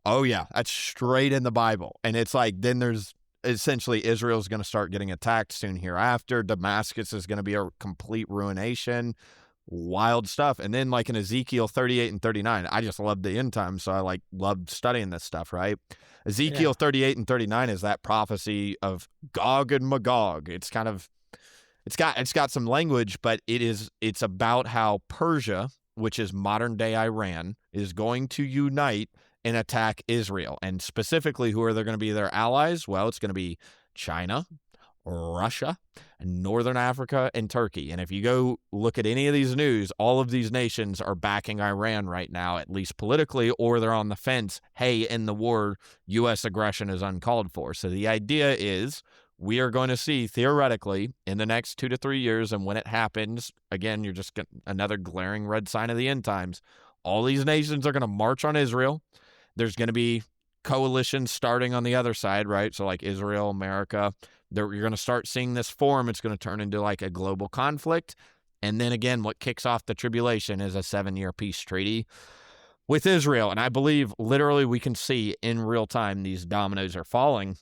Oh yeah, that's straight in the Bible. And it's like then there's essentially Israel's going to start getting attacked soon hereafter. Damascus is going to be a complete ruination. Wild stuff. And then like in Ezekiel 38 and 39, I just love the end times, so I loved studying this stuff, right? Ezekiel 38 and 39 is that prophecy of Gog and Magog. It's got some language, but it's about how Persia, which is modern day Iran, is going to unite and attack Israel. And specifically, who are they going to be their allies? Well, it's going to be China, Russia, Northern Africa, and Turkey. And if you go look at any of these news, all of these nations are backing Iran right now, at least politically, or they're on the fence. Hey, in the war, U.S. aggression is uncalled for. So the idea is we are going to see, theoretically, in the next 2 to 3 years, and when it happens, again, you're just another glaring red sign of the end times. All these nations are going to march on Israel. There's going to be coalitions starting on the other side, right? So like Israel, America, you're going to start seeing this form. It's going to turn into like a global conflict. And then again, what kicks off the tribulation is a 7-year peace treaty with Israel. And I believe literally we can see in real time these dominoes are falling.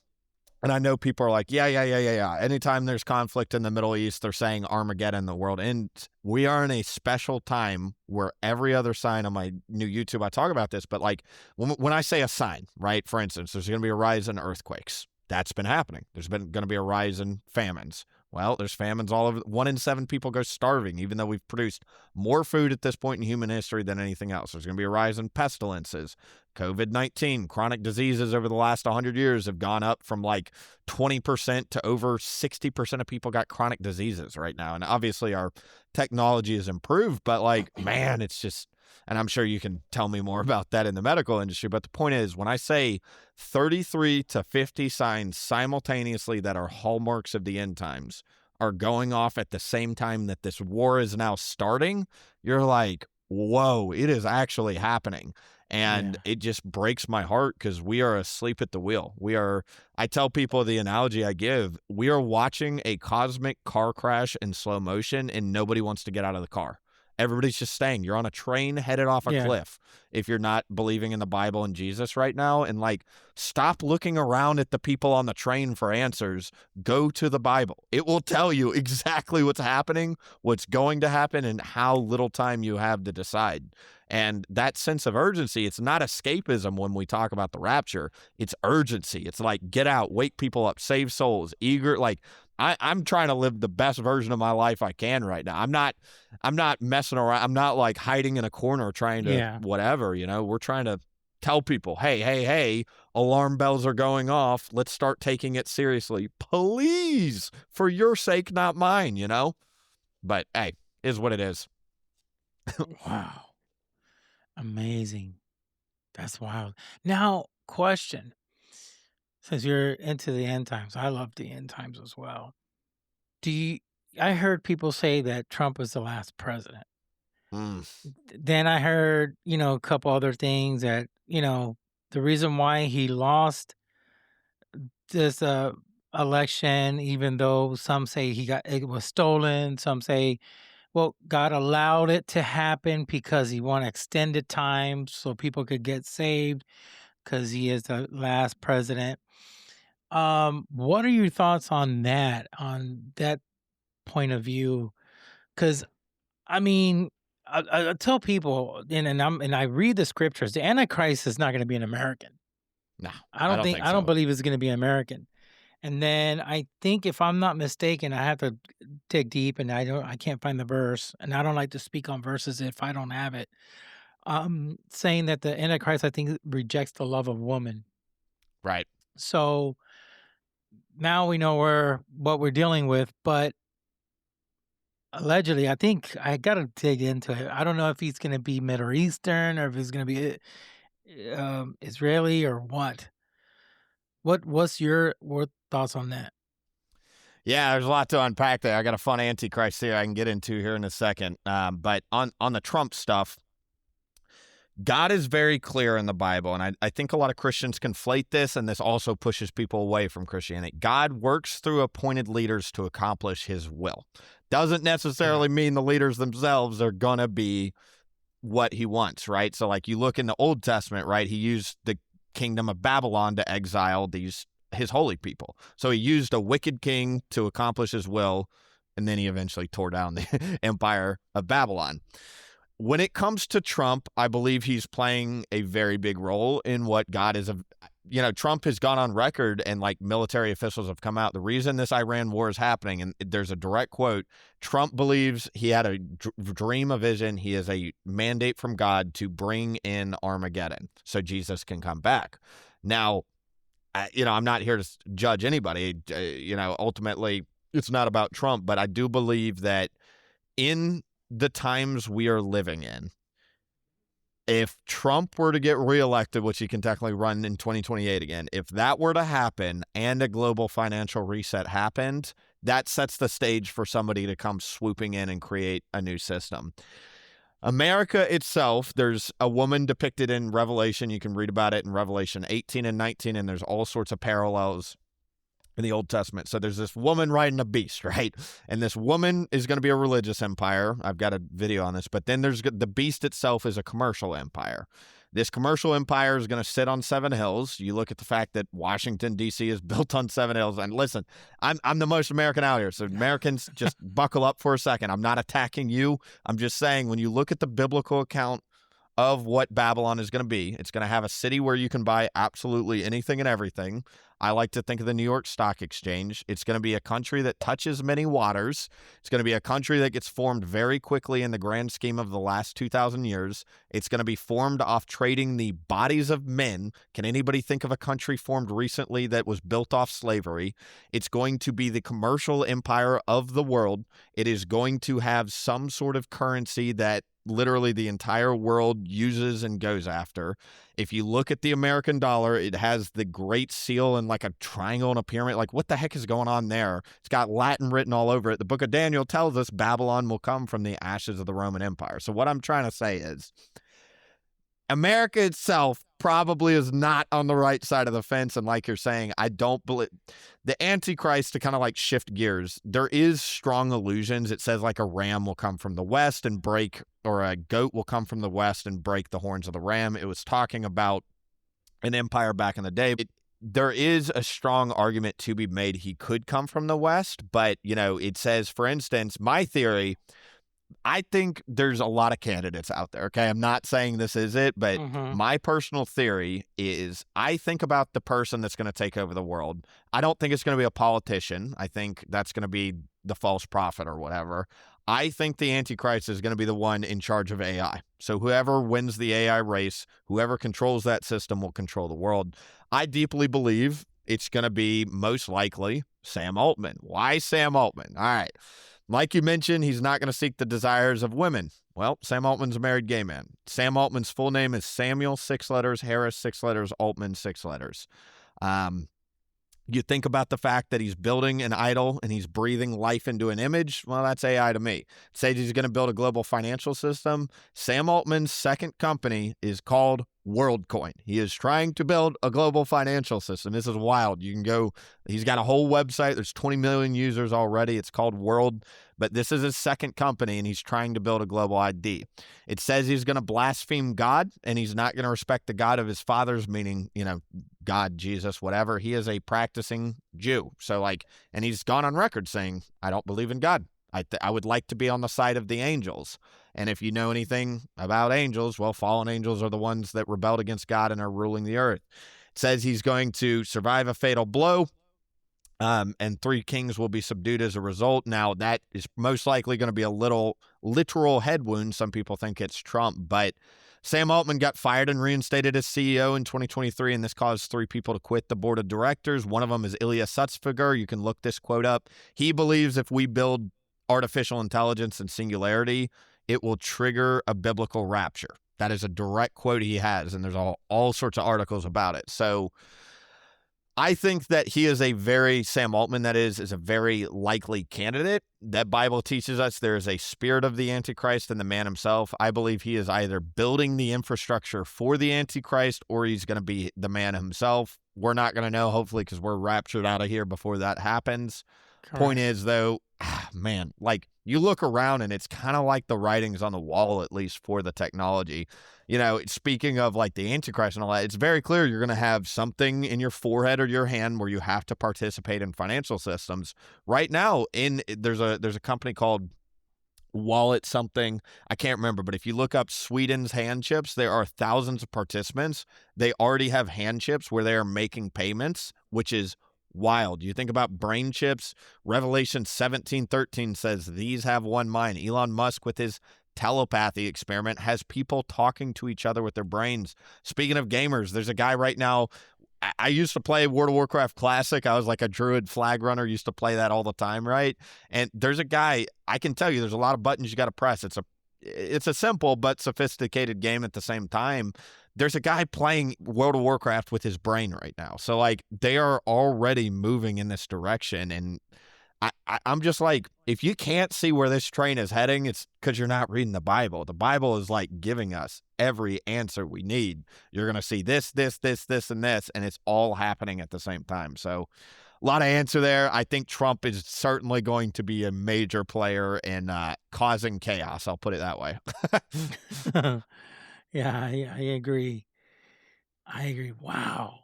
And I know people are like, yeah. Anytime there's conflict in the Middle East, they're saying Armageddon, the world ends. We are in a special time where every other sign on my new YouTube, I talk about this, but like when I say a sign, right? For instance, there's going to be a rise in earthquakes. That's been happening. There's been going to be a rise in famines. Well, there's famines all over. 1 in 7 people go starving, even though we've produced more food at this point in human history than anything else. There's going to be a rise in pestilences. COVID-19, chronic diseases over the last 100 years have gone up from like 20% to over 60% of people got chronic diseases right now. And obviously our technology has improved, but like, man, it's just, and I'm sure you can tell me more about that in the medical industry. But the point is, when I say 33 to 50 signs simultaneously that are hallmarks of the end times are going off at the same time that this war is now starting, you're like, whoa, it is actually happening. And it just breaks my heart because we are asleep at the wheel. I tell people the analogy I give, we are watching a cosmic car crash in slow motion and nobody wants to get out of the car. Everybody's just staying. You're on a train headed off a cliff if you're not believing in the Bible and Jesus right now. And like, stop looking around at the people on the train for answers. Go to the Bible. It will tell you exactly what's happening, what's going to happen, and how little time you have to decide. And that sense of urgency, it's not escapism when we talk about the rapture. It's urgency. It's like, get out, wake people up, save souls, eager. Like, I'm trying to live the best version of my life I can right now. I'm not messing around. I'm not like hiding in a corner trying to whatever, we're trying to tell people, hey, alarm bells are going off. Let's start taking it seriously. Please, for your sake, not mine, But hey, is what it is. Wow. Amazing. That's wild. Now, question. Since you're into the end times, I love the end times as well. I heard people say that Trump was the last president. Then I heard, a couple other things that, the reason why he lost this election, even though some say it was stolen, some say, well, God allowed it to happen because he wanted extended time so people could get saved because he is the last president. What are your thoughts on that point of view? Because I mean, I tell people, and I read the scriptures. The Antichrist is not going to be an American. No, I don't believe it's going to be an American. And then I think, if I'm not mistaken, I have to dig deep, and I can't find the verse, and I don't like to speak on verses if I don't have it. saying that the Antichrist, I think, rejects the love of woman. Right. So now we know what we're dealing with, but allegedly, I think I gotta dig into it. I don't know if he's gonna be Middle Eastern or if he's gonna be Israeli or what. What's your thoughts on that? Yeah, there's a lot to unpack there. I got a fun Antichrist theory I can get into here in a second. But on the Trump stuff, God is very clear in the Bible, and I think a lot of Christians conflate this, and this also pushes people away from Christianity. God works through appointed leaders to accomplish his will. Doesn't necessarily mean the leaders themselves are going to be what he wants, right? So like you look in the Old Testament, right? He used the kingdom of Babylon to exile his holy people. So he used a wicked king to accomplish his will, and then he eventually tore down the empire of Babylon. When it comes to Trump, I believe he's playing a very big role in what God is. Trump has gone on record, and like military officials have come out. The reason this Iran war is happening, and there's a direct quote, Trump believes he had a dream, a vision. He has a mandate from God to bring in Armageddon so Jesus can come back. Now, I'm not here to judge anybody. Ultimately, it's not about Trump, but I do believe that in the times we are living in, if Trump were to get reelected, which he can technically run in 2028 again, if that were to happen and a global financial reset happened, that sets the stage for somebody to come swooping in and create a new system. America itself, there's a woman depicted in Revelation. You can read about it in Revelation 18 and 19, and there's all sorts of parallels in the Old Testament. So there's this woman riding a beast, right? And this woman is going to be a religious empire. I've got a video on this. But then there's the beast itself is a commercial empire. This commercial empire is going to sit on 7 hills. You look at the fact that Washington, D.C. is built on 7 hills. And listen, I'm the most American out here. So Americans, just buckle up for a second. I'm not attacking you. I'm just saying when you look at the biblical account of what Babylon is going to be, it's going to have a city where you can buy absolutely anything and everything. I like to think of the New York Stock Exchange. It's going to be a country that touches many waters. It's going to be a country that gets formed very quickly in the grand scheme of the last 2,000 years. It's going to be formed off trading the bodies of men. Can anybody think of a country formed recently that was built off slavery? It's going to be the commercial empire of the world. It is going to have some sort of currency that literally the entire world uses and goes after. If you look at the American dollar, it has the Great Seal and like a triangle and a pyramid. Like, what the heck is going on there? It's got Latin written all over it. The book of Daniel tells us Babylon will come from the ashes of the Roman Empire. So what I'm trying to say is America itself probably is not on the right side of the fence. And like you're saying, I don't believe the Antichrist, to kind of like shift gears, there is strong illusions. It says like a ram will come from the west and break, or a goat will come from the west and break the horns of the ram. It was talking about an empire back in the day. There is a strong argument to be made he could come from the west, but it says, for instance, my theory, I think there's a lot of candidates out there. Okay. I'm not saying this is it, but my personal theory is I think about the person that's going to take over the world. I don't think it's going to be a politician. I think that's going to be the false prophet or whatever. I think the Antichrist is going to be the one in charge of AI. So whoever wins the AI race, whoever controls that system will control the world. I deeply believe it's going to be most likely Sam Altman. Why Sam Altman? All right. Like you mentioned, he's not going to seek the desires of women. Well, Sam Altman's a married gay man. Sam Altman's full name is Samuel, 6 letters, Harris, 6 letters, Altman, 6 letters. You think about the fact that he's building an idol and he's breathing life into an image. Well, that's AI to me. Say he's going to build a global financial system. Sam Altman's second company is called WorldCoin. He is trying to build a global financial system. This is wild. You can go, he's got a whole website. There's 20 million users already. It's called World, but this is his second company and he's trying to build a global ID. It says he's going to blaspheme God and he's not going to respect the God of his fathers, meaning, God, Jesus, whatever. He is a practicing Jew. So and he's gone on record saying, I don't believe in God. I would like to be on the side of the angels. And if you know anything about angels, well, fallen angels are the ones that rebelled against God and are ruling the earth. It says he's going to survive a fatal blow, and 3 kings will be subdued as a result. Now, that is most likely going to be a literal head wound. Some people think it's Trump, but Sam Altman got fired and reinstated as CEO in 2023, and this caused 3 people to quit the board of directors. One of them is Ilya Sutskever. You can look this quote up. He believes if we build artificial intelligence and singularity, it will trigger a biblical rapture. That is a direct quote he has, and there's all sorts of articles about it. So I think that he is Sam Altman, that is a very likely candidate. That Bible teaches us there is a spirit of the Antichrist in the man himself. I believe he is either building the infrastructure for the Antichrist or he's going to be the man himself. We're not going to know, hopefully, because we're raptured out of here before that happens. Correct. Point is, though, man, like you look around and it's kind of like the writings on the wall, at least for the technology. You know, speaking of like the Antichrist and all that, it's very clear you're going to have something in your forehead or your hand where you have to participate in financial systems. Right now, there's a company called Wallet something, I can't remember, but if you look up Sweden's hand chips, there are thousands of participants. They already have hand chips where they are making payments, which is wild. You think about brain chips. Revelation 17:13 says these have one mind. Elon Musk with his telepathy experiment has people talking to each other with their brains. Speaking of gamers, there's a guy right now. I used to play World of Warcraft Classic. I was like a druid flag runner, used to play that all the time, right? And there's a guy, I can tell you there's a lot of buttons you got to press. It's a simple but sophisticated game at the same time. There's a guy playing World of Warcraft with his brain right now. So like they are already moving in this direction, and I'm just like, if you can't see where this train is heading, it's because you're not reading the Bible. The Bible is like giving us every answer we need. You're going to see this, and this, and it's all happening at the same time. So a lot of answer there. I think Trump is certainly going to be a major player in causing chaos. I'll put it that way. Yeah, I agree. Wow.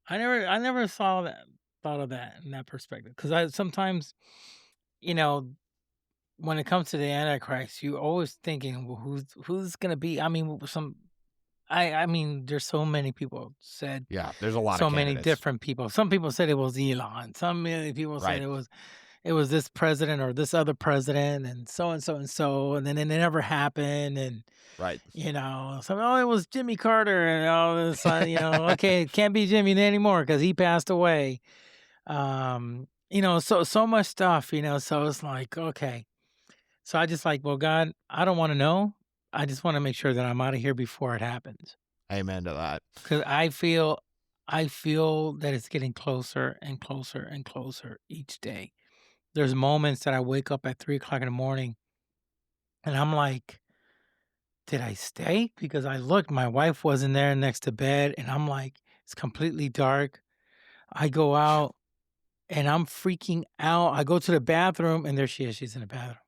I never thought of that in that perspective, because I sometimes, when it comes to the Antichrist, you always thinking, well, who's gonna be? I mean, I mean, there's so many people said. Yeah, there's a lot. So of many different people. Some people said it was Elon. Some people said it was this president or this other president, and so and so and so, and then it never happened, and right. it was Jimmy Carter, and all this. Okay, it can't be Jimmy anymore because he passed away. So much stuff, so it's like, okay. So I just like, well, God, I don't want to know. I just want to make sure that I'm out of here before it happens. Amen to that. Because I feel that it's getting closer and closer and closer each day. There's moments that I wake up at 3:00 in the morning and I'm like, did I stay? Because I looked, my wife wasn't there next to bed, and I'm like, it's completely dark. I go out and I'm freaking out. I go to the bathroom and there she is. She's in the bathroom.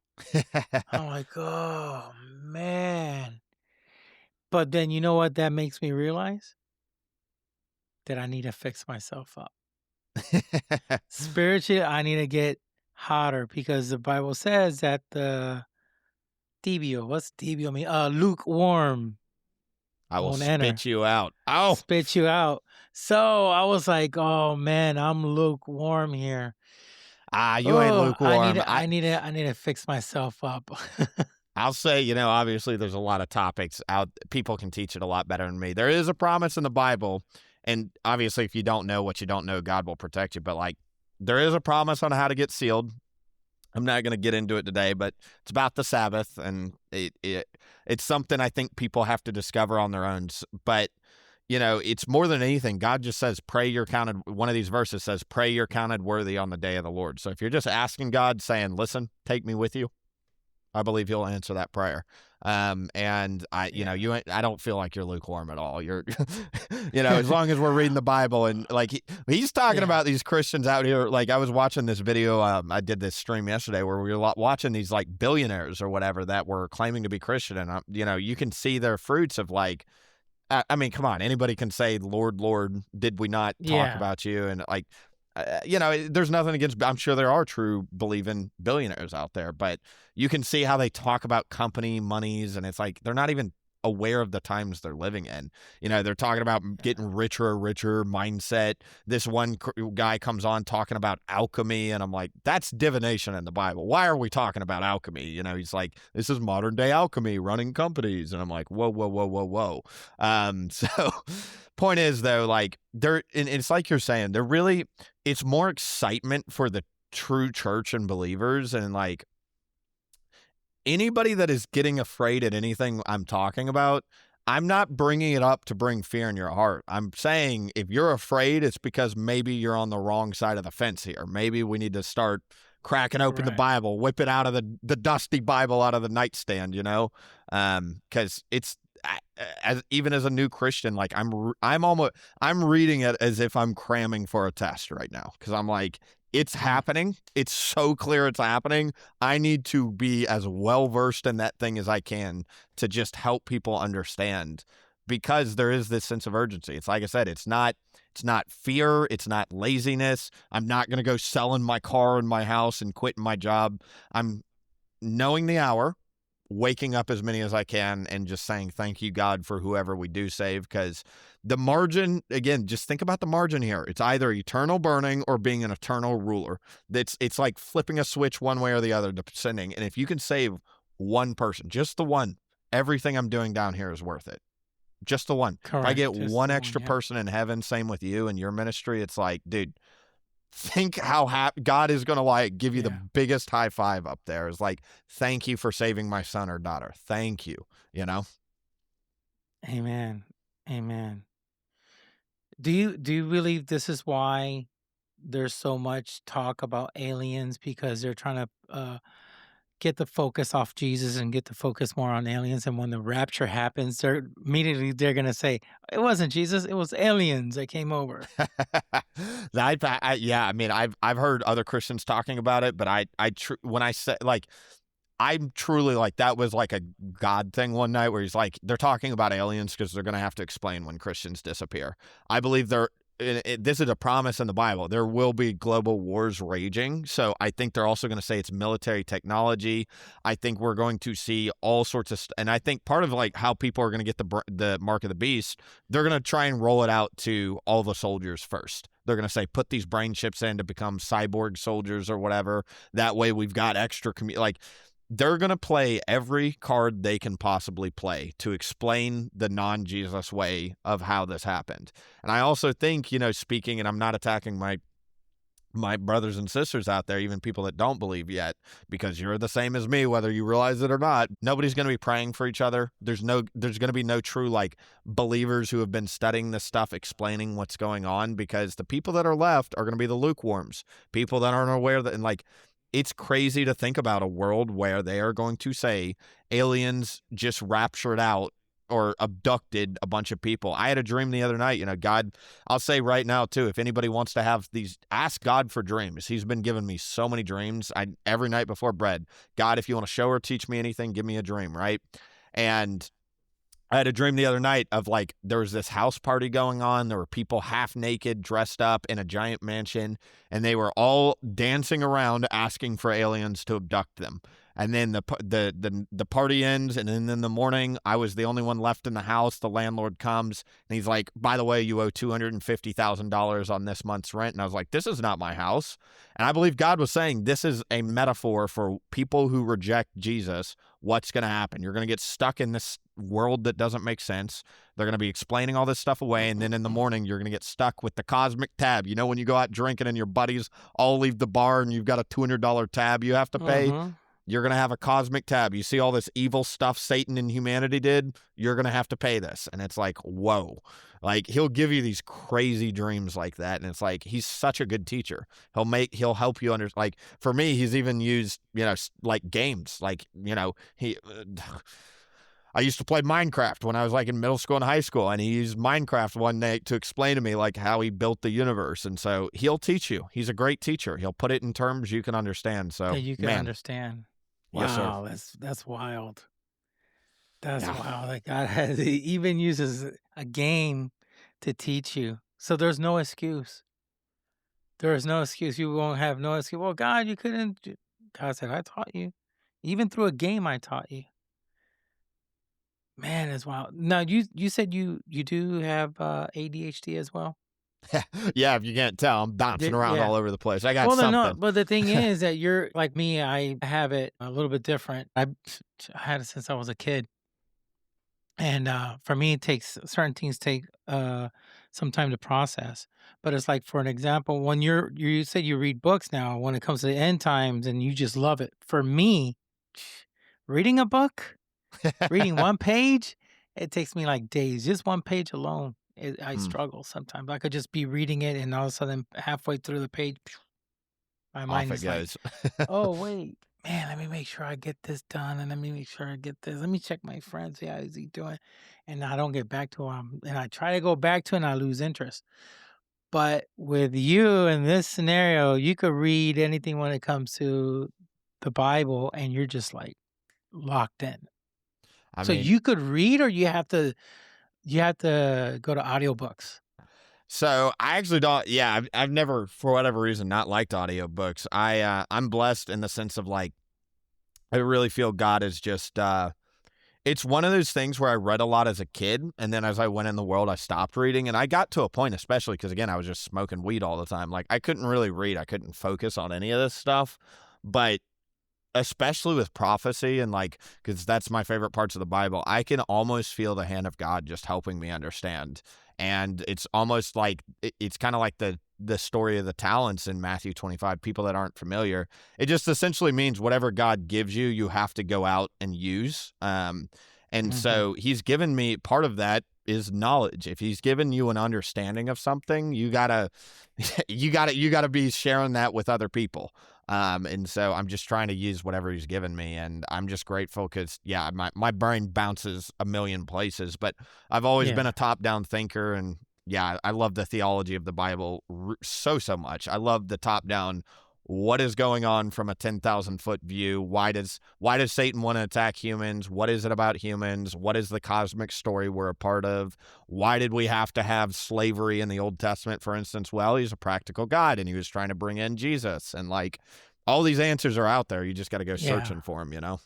I'm like, oh, man. But then you know what that makes me realize? That I need to fix myself up. Spiritually, I need to get hotter, because the Bible says that the tibio, what's tibio mean? Lukewarm. I will spit you out. Oh, spit you out. So I was like, oh man, I'm lukewarm here. You ain't lukewarm. I need to fix myself up. I'll say, obviously there's a lot of topics out. People can teach it a lot better than me. There is a promise in the Bible, and obviously if you don't know what you don't know, God will protect you. But like, there is a promise on how to get sealed. I'm not going to get into it today, but it's about the Sabbath, and it's something I think people have to discover on their own. But, it's more than anything. God just says, pray you're counted. One of these verses says, pray you're counted worthy on the day of the Lord. So if you're just asking God, saying, listen, take me with you, I believe he'll answer that prayer. And I don't feel like you're lukewarm at all. You're, as long as we're reading the Bible, and like he's talking about these Christians out here. Like I was watching this video. I did this stream yesterday where we were watching these like billionaires or whatever that were claiming to be Christian, and you can see their fruits of like, I mean, come on, anybody can say, Lord, Lord, did we not talk about you? And like, there's nothing against, I'm sure there are true believing billionaires out there, but you can see how they talk about company monies, and it's like they're not even aware of the times they're living in. You know, they're talking about getting richer mindset. This one guy comes on talking about alchemy, and I'm like, that's divination in the Bible. Why are we talking about alchemy? You know, he's like, this is modern day alchemy, running companies. And I'm like, whoa, whoa, whoa, whoa, whoa. So point is, though, like, and it's like you're saying, they're really, it's more excitement for the true church and believers. And like, anybody that is getting afraid at anything I'm talking about, I'm not bringing it up to bring fear in your heart. I'm saying if you're afraid, it's because maybe you're on the wrong side of the fence here. Maybe we need to start cracking open the Bible, whip it out of the dusty Bible out of the nightstand, you know, because it's, even as a new Christian, like I'm reading it as if I'm cramming for a test right now, because I'm like, it's happening. It's so clear it's happening. I need to be as well versed in that thing as I can to just help people understand, because there is this sense of urgency. It's like I said, it's not fear. It's not laziness. I'm not going to go selling my car and my house and quitting my job. I'm knowing the hour, waking up as many as I can, and just saying thank you, God, for whoever we do save, because the margin, again, just think about the margin here. It's either eternal burning or being an eternal ruler. It's like flipping a switch one way or the other, descending. And if you can save one person, just the one, everything I'm doing down here is worth it. Just the one. Correct. If I get Just one the extra one, yeah. person in heaven, same with you and your ministry, it's like, dude, think how happy God is going to like give you the biggest high five up there. It's like, thank you for saving my son or daughter. Thank you. You know? Amen. Amen. Do you believe this is why there's so much talk about aliens, because they're trying to get the focus off Jesus and get the focus more on aliens, and when the rapture happens, they're going to say it wasn't Jesus, it was aliens that came over. Yeah, I mean, I've heard other Christians talking about it, but when I say, like, I'm truly like, that was like a God thing one night where he's like, they're talking about aliens because they're going to have to explain when Christians disappear. I believe this is a promise in the Bible. There will be global wars raging. So I think they're also going to say it's military technology. I think we're going to see all sorts of and I think part of like how people are going to get the mark of the beast, they're going to try and roll it out to all the soldiers first. They're going to say, put these brain chips in to become cyborg soldiers or whatever. That way we've got extra like, they're going to play every card they can possibly play to explain the non-Jesus way of how this happened. And I also think, you know, speaking, and I'm not attacking my brothers and sisters out there, even people that don't believe yet, because you're the same as me, whether you realize it or not. Nobody's going to be praying for each other. There's going to be no true like believers who have been studying this stuff, explaining what's going on, because the people that are left are going to be the lukewarms, people that aren't aware that, and like, it's crazy to think about a world where they are going to say aliens just raptured out or abducted a bunch of people. I had a dream the other night, you know, God, I'll say right now too, if anybody wants to have these, ask God for dreams. He's been giving me so many dreams. Every night before bed, God, if you want to show or teach me anything, give me a dream, right? And I had a dream the other night of like, there was this house party going on. There were people half naked, dressed up in a giant mansion, and they were all dancing around asking for aliens to abduct them. And then the party ends, and then in the morning, I was the only one left in the house. The landlord comes, and he's like, by the way, you owe $250,000 on this month's rent. And I was like, this is not my house. And I believe God was saying this is a metaphor for people who reject Jesus. What's going to happen? You're going to get stuck in this world that doesn't make sense. They're going to be explaining all this stuff away, and then in the morning, you're going to get stuck with the cosmic tab. You know, when you go out drinking and your buddies all leave the bar and you've got a $200 tab you have to pay? You're going to have a cosmic tab. You see all this evil stuff Satan and humanity did? You're going to have to pay this. And it's like, whoa. Like, he'll give you these crazy dreams like that. And it's like, he's such a good teacher. He'll help you like, for me, he's even used, you know, like games. Like, you know, I used to play Minecraft when I was like in middle school and high school, and he used Minecraft one night to explain to me like how he built the universe. And so he'll teach you. He's a great teacher. He'll put it in terms you can understand. So that you can understand. Yes, wow, sir. That's wild. That's wild. Like God he even uses a game to teach you. So there's no excuse. There is no excuse. You won't have no excuse. Well, God, you couldn't. God said, I taught you. Even through a game, I taught you. Man, as well. Now, you said you do have ADHD as well? Yeah, if you can't tell, I'm bouncing around Yeah. all over the place. I got Well, no, something. but the thing is that you're like me. I have it a little bit different. I had it since I was a kid, and for me, it takes certain things take some time to process. But it's like, for an example, when you said you read books now, when it comes to the end times, and you just love it. For me, reading a book, reading one page, it takes me like days. Just one page alone, I Mm, struggle sometimes. I could just be reading it, and all of a sudden, halfway through the page, my off mind it is like, goes. "Oh, wait, man, let me make sure I get this done, and let me make sure I get this. Let me check my friends. Yeah, is he doing?" And I don't get back to him, and I try to go back to it, and I lose interest. But with you in this scenario, you could read anything when it comes to the Bible, and you're just like locked in. I So mean, you could read, or you have to go to audiobooks. so I actually don't. Yeah, I've never, for whatever reason, not liked audiobooks. I'm blessed in the sense of like I really feel God is just. It's one of those things where I read a lot as a kid, and then as I went in the world, I stopped reading, and I got to a point, especially because again, I was just smoking weed all the time. Like I couldn't really read. I couldn't focus on any of this stuff, but especially with prophecy and like because that's my favorite parts of the Bible, I can almost feel the hand of God just helping me understand. And it's almost like it's kind of like the story of the talents in Matthew 25. People that aren't familiar, it just essentially means whatever God gives you, you have to go out and use. And Mhm. so he's given me part of that is knowledge. If he's given you an understanding of something, you gotta you gotta be sharing that with other people. And so I'm just trying to use whatever he's given me. And I'm just grateful because, yeah, my brain bounces a million places, but I've always been Yeah. a top down thinker. And yeah, I love the theology of the Bible so much. I love the top down. What is going on from a 10,000-foot view? Why does Satan want to attack humans? What is it about humans? What is the cosmic story we're a part of? Why did we have to have slavery in the Old Testament, for instance? Well, he's a practical God and he was trying to bring in Jesus. And like all these answers are out there. You just got to go Yeah. searching for them, you know?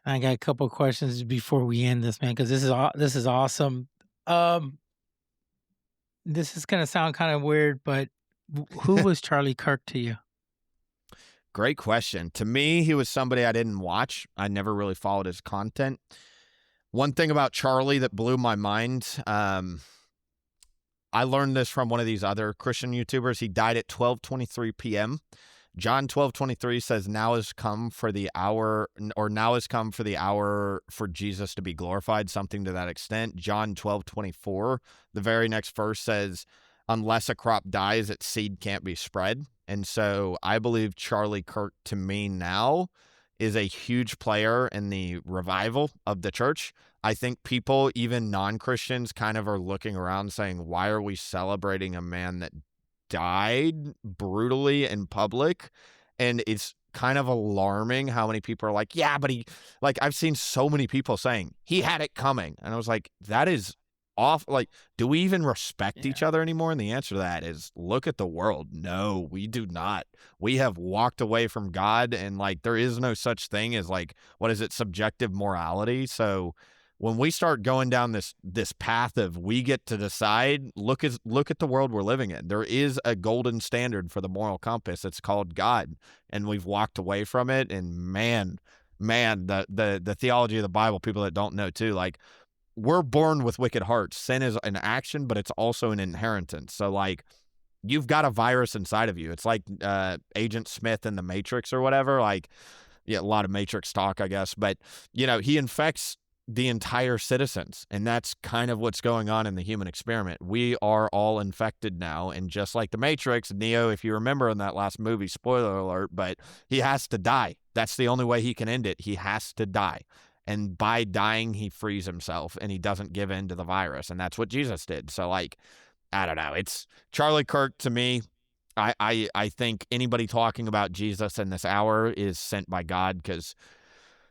I got a couple of questions before we end this, man, because this is awesome. Um, this is gonna sound kind of weird, but who was Charlie Kirk to you? Great question. To me, he was somebody I didn't watch. I never really followed his content. One thing about Charlie that blew my mind, I learned this from one of these other Christian YouTubers. He died at 12:23 p.m. John 12:23 says, "Now has come for the hour, or now has come for the hour for Jesus to be glorified," something to that extent. John 12:24, the very next verse says, "Unless a crop dies, its seed can't be spread." And so I believe Charlie Kirk, to me now, is a huge player in the revival of the church. I think people, even non-Christians, kind of are looking around saying, why are we celebrating a man that died brutally in public? And it's kind of alarming how many people are like, yeah, but he, like, I've seen so many people saying he had it coming. And I was like, that is off. Like, do we even respect each Yeah. other anymore? And the answer to that is look at the world. No, we do not. We have walked away from God, and like, there is no such thing as like, what is it, subjective morality. So when we start going down this path of we get to decide, look at the world we're living in. There is a golden standard for the moral compass. It's called God, and we've walked away from it. And man, the theology of the Bible, people that don't know too, like we're born with wicked hearts. Sin is an action, but it's also an inheritance. So like you've got a virus inside of you. It's like Agent Smith in the Matrix or whatever. Like, yeah, a lot of Matrix talk, I guess, but you know, he infects the entire citizens, and that's kind of what's going on in the human experiment. We are all infected now, and just like the Matrix, Neo, if you remember in that last movie, spoiler alert, but he has to die. That's the only way he can end it. He has to die. And by dying, he frees himself and he doesn't give in to the virus. And that's what Jesus did. So like, I don't know. It's Charlie Kirk to me. I think anybody talking about Jesus in this hour is sent by God, because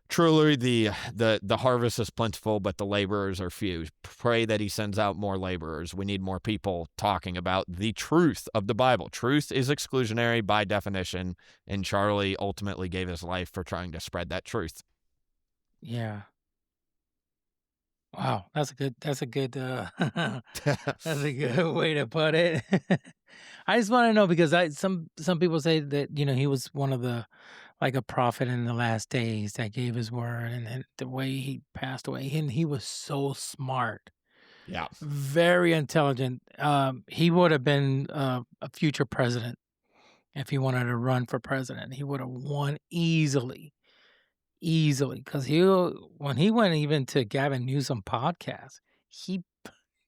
truly the harvest is plentiful, but the laborers are few. Pray that he sends out more laborers. We need more people talking about the truth of the Bible. Truth is exclusionary by definition, and Charlie ultimately gave his life for trying to spread that truth. Yeah. Wow, that's a good that's a good that's a good way to put it. I just want to know because some people say that he was one of the like a prophet in the last days that gave his word, and the way he passed away, and he was so smart, Yeah. very intelligent. He would have been a future president if he wanted to run for president. He would have won easily. Easily, because when he went even to Gavin Newsom podcast, he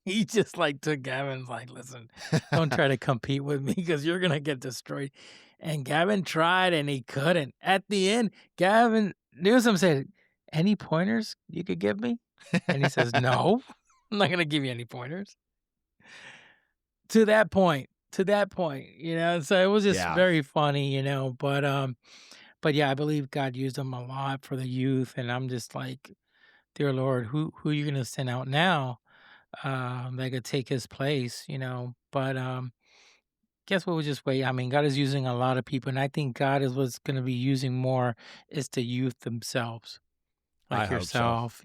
he just like took Gavin's like, listen, don't try to compete with me because you're gonna get destroyed. And Gavin tried and he couldn't. At the end, Gavin Newsom said, "Any pointers you could give me?" And he says, "No, I'm not gonna give you any pointers." To that point, So it was just Yeah. very funny, But yeah, I believe God used them a lot for the youth, and I'm just like, dear Lord, who are you gonna send out now that could take his place, But guess what? We just wait. I mean, God is using a lot of people, and I think God is what's gonna be using more is the youth themselves, I like hope so. yourself,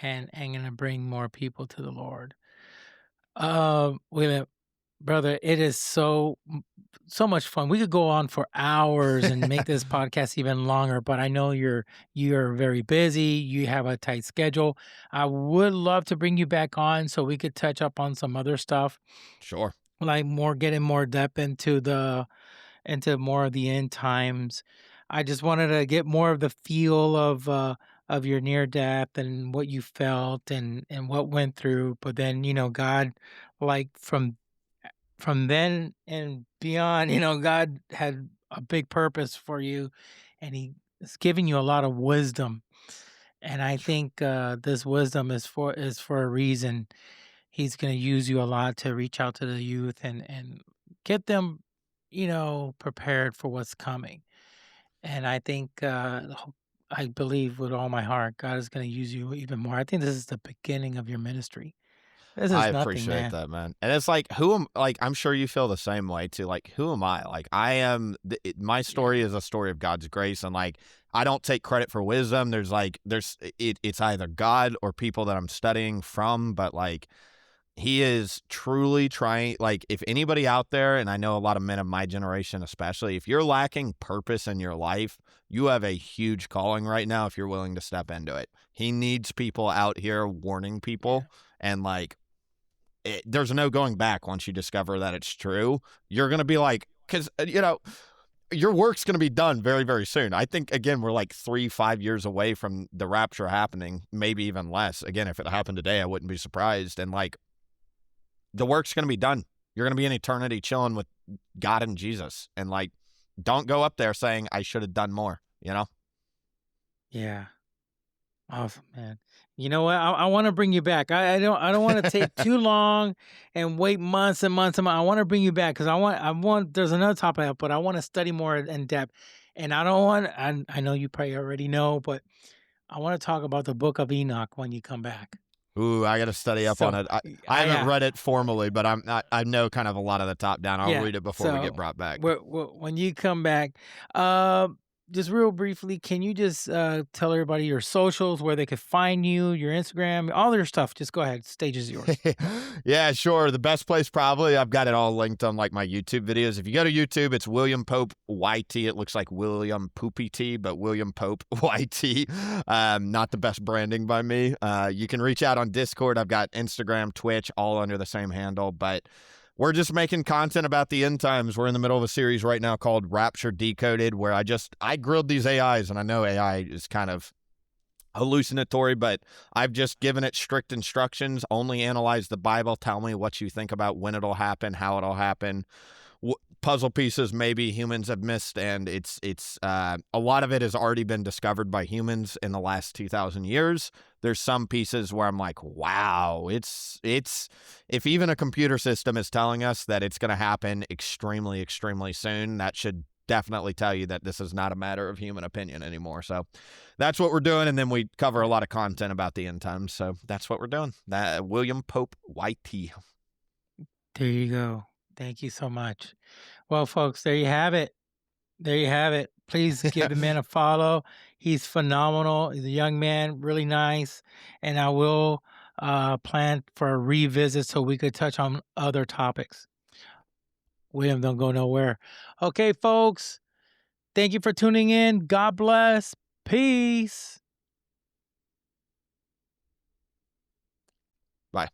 and gonna bring more people to the Lord. William, brother, it is so much fun. We could go on for hours and make this podcast even longer, but I know you're very busy. You have a tight schedule. I would love to bring you back on so we could touch up on some other stuff, Sure. like getting more depth into more of the end times. I just wanted to get more of the feel of your near death and what you felt and what went through. But then, God, like from then and beyond, God had a big purpose for you, and He is giving you a lot of wisdom. And I think this wisdom is for a reason. He's going to use you a lot to reach out to the youth and get them, prepared for what's coming. And I think I believe with all my heart, God is going to use you even more. I think this is the beginning of your ministry. This I is nothing, appreciate man. that, man. And it's like, I'm sure you feel the same way too. Like, who am I? Like, my story is a story of God's grace. And like, I don't take credit for wisdom. It's either God or people that I'm studying from, but like, he is truly trying, like, if anybody out there, and I know a lot of men of my generation especially, if you're lacking purpose in your life, you have a huge calling right now if you're willing to step into it. He needs people out here warning people, and like, there's no going back once you discover that it's true. You're going to be like, because, your work's going to be done very, very soon. I think, again, we're like 3-5 years away from the rapture happening, maybe even less. Again, if it happened today, I wouldn't be surprised. And like, the work's going to be done. You're going to be in eternity chilling with God and Jesus. And like, don't go up there saying, I should have done more, Yeah. Awesome, man. You know what? I want to bring you back. I don't want to take too long and wait months and months and months. I want to bring you back because I want. There's another topic, but I want to study more in depth. And I don't want. I know you probably already know, but I want to talk about the Book of Enoch when you come back. Ooh, I got to study up on it. I haven't read it formally, but I know kind of a lot of the top down. I'll read it before we get brought back. When you come back, just real briefly, can you just tell everybody your socials, where they could find you, your Instagram, all your stuff? Just go ahead. Stage is yours. Yeah, sure. The best place probably, I've got it all linked on like my YouTube videos. If you go to YouTube, it's William Pope YT. It looks like William Poopy T, but William Pope YT. Not the best branding by me. You can reach out on Discord. I've got Instagram, Twitch, all under the same handle, but we're just making content about the end times. We're in the middle of a series right now called Rapture Decoded, where I grilled these AIs, and I know AI is kind of hallucinatory, but I've just given it strict instructions. Only analyze the Bible. Tell me what you think about when it'll happen, how it'll happen. Puzzle pieces maybe humans have missed, and it's a lot of it has already been discovered by humans in the last 2,000 years. There's some pieces where I'm like, wow, it's if even a computer system is telling us that it's going to happen extremely, extremely soon, that should definitely tell you that this is not a matter of human opinion anymore. So that's what we're doing, and then we cover a lot of content about the end times. So that's what we're doing. That William Pope YT. There you go. Thank you so much. Well, folks, there you have it. There you have it. Please give the man a follow. He's phenomenal. He's a young man, really nice. And I will plan for a revisit so we could touch on other topics. William, don't go nowhere. Okay, folks. Thank you for tuning in. God bless. Peace. Bye.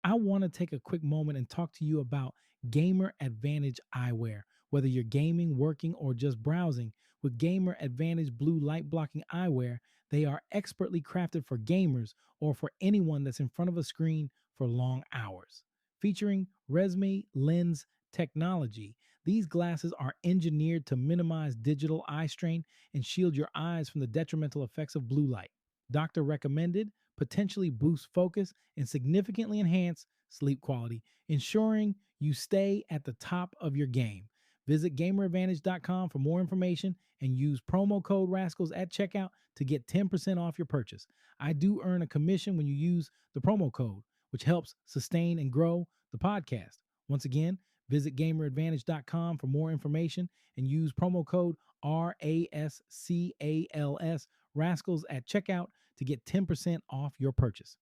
I want to take a quick moment and talk to you about Gamer Advantage eyewear. Whether you're gaming, working, or just browsing, with Gamer Advantage blue light blocking eyewear, they are expertly crafted for gamers or for anyone that's in front of a screen for long hours. Featuring Resme lens technology, these glasses are engineered to minimize digital eye strain and shield your eyes from the detrimental effects of blue light. Doctor recommended, potentially boost focus, and significantly enhance sleep quality, ensuring you stay at the top of your game. Visit gameradvantage.com for more information and use promo code Rascals at checkout to get 10% off your purchase. I do earn a commission when you use the promo code, which helps sustain and grow the podcast. Once again, visit gameradvantage.com for more information and use promo code RASCALS Rascals at checkout to get 10% off your purchase.